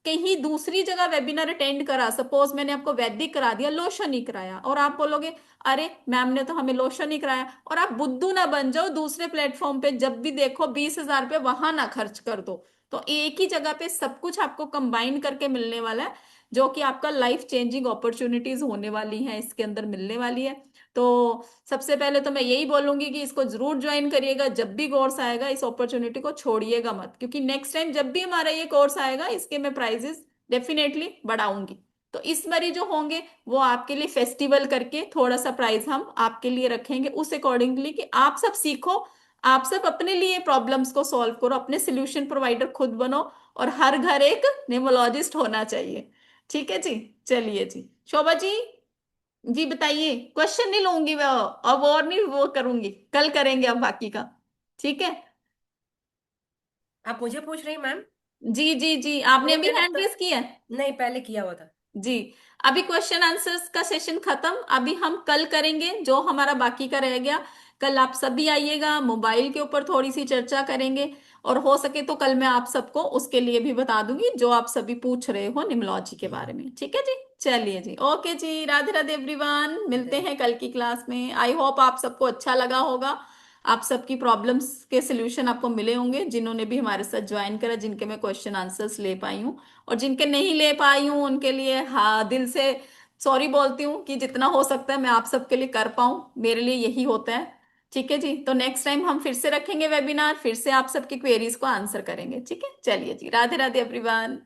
Speaker 2: कहीं दूसरी जगह वेबिनार अटेंड करा, सपोज मैंने आपको वैदिक करा दिया, लोशो नहीं कराया, और आप बोलोगे अरे मैम ने तो हमें लोशो नहीं कराया, और आप बुद्धू ना बन जाओ दूसरे प्लेटफॉर्म पे जब भी देखो 20,000 रुपये वहां ना खर्च कर दो। तो एक ही जगह पे सब कुछ आपको कंबाइन करके मिलने वाला है, जो कि आपका लाइफ चेंजिंग अपॉर्चुनिटीज होने वाली हैं इसके अंदर मिलने वाली है। तो सबसे पहले तो मैं यही बोलूंगी कि इसको जरूर ज्वाइन करिएगा। जब भी कोर्स आएगा इस अपॉर्चुनिटी को छोड़िएगा मत, क्योंकि नेक्स्ट टाइम जब भी हमारा ये कोर्स आएगा इसके मैं प्राइजेस डेफिनेटली बढ़ाऊंगी। तो इस बारी जो होंगे वो आपके लिए फेस्टिवल करके थोड़ा सा प्राइस हम आपके लिए रखेंगे उस अकॉर्डिंगली, कि आप सब सीखो, आप सब अपने लिए प्रॉब्लम्स को सॉल्व करो, अपने सोल्यूशन प्रोवाइडर खुद बनो, और हर घर एक न्यूमोलॉजिस्ट होना चाहिए। ठीक है जी। चलिए जी, शोभा जी बताइए। क्वेश्चन नहीं लूंगी मैं अब, और नहीं वो करूंगी, कल करेंगे अब बाकी का। ठीक है।
Speaker 11: आप मुझे पूछ रही हैं मैम?
Speaker 2: जी जी जी, आपने
Speaker 11: नहीं,
Speaker 2: अभी
Speaker 11: मैंने
Speaker 2: हैंड
Speaker 11: तो
Speaker 2: रेस किया है?
Speaker 11: नहीं, पहले किया हुआ था।
Speaker 2: जी। अभी क्वेश्चन आंसर्स का सेशन खत्म, अभी हम कल करेंगे जो हमारा बाकी का रह गया। कल आप सभी आइएगा, मोबाइल के ऊपर थोड़ी सी चर्चा करेंगे, और हो सके तो कल मैं आप सबको उसके लिए भी बता दूंगी जो आप सभी पूछ रहे हो निम्नोलॉजी के बारे में। ठीक है जी। चलिए जी, ओके जी, राधे राधे एवरीवन, मिलते हैं कल की क्लास में। आई होप आप सबको अच्छा लगा होगा, आप सबकी प्रॉब्लम्स के सोल्यूशन आपको मिले होंगे, जिन्होंने भी हमारे साथ ज्वाइन करा, जिनके मैं क्वेश्चन आंसर्स ले पाई हूँ। और जिनके नहीं ले पाई हूँ उनके लिए हाँ दिल से सॉरी बोलती हूँ, कि जितना हो सकता है मैं आप सबके लिए कर पाऊँ, मेरे लिए यही होता है। ठीक है जी। तो नेक्स्ट टाइम हम फिर से रखेंगे वेबिनार, फिर से आप सबकी क्वेरीज को आंसर करेंगे। ठीक है, चलिए जी, राधे राधे एवरीवन।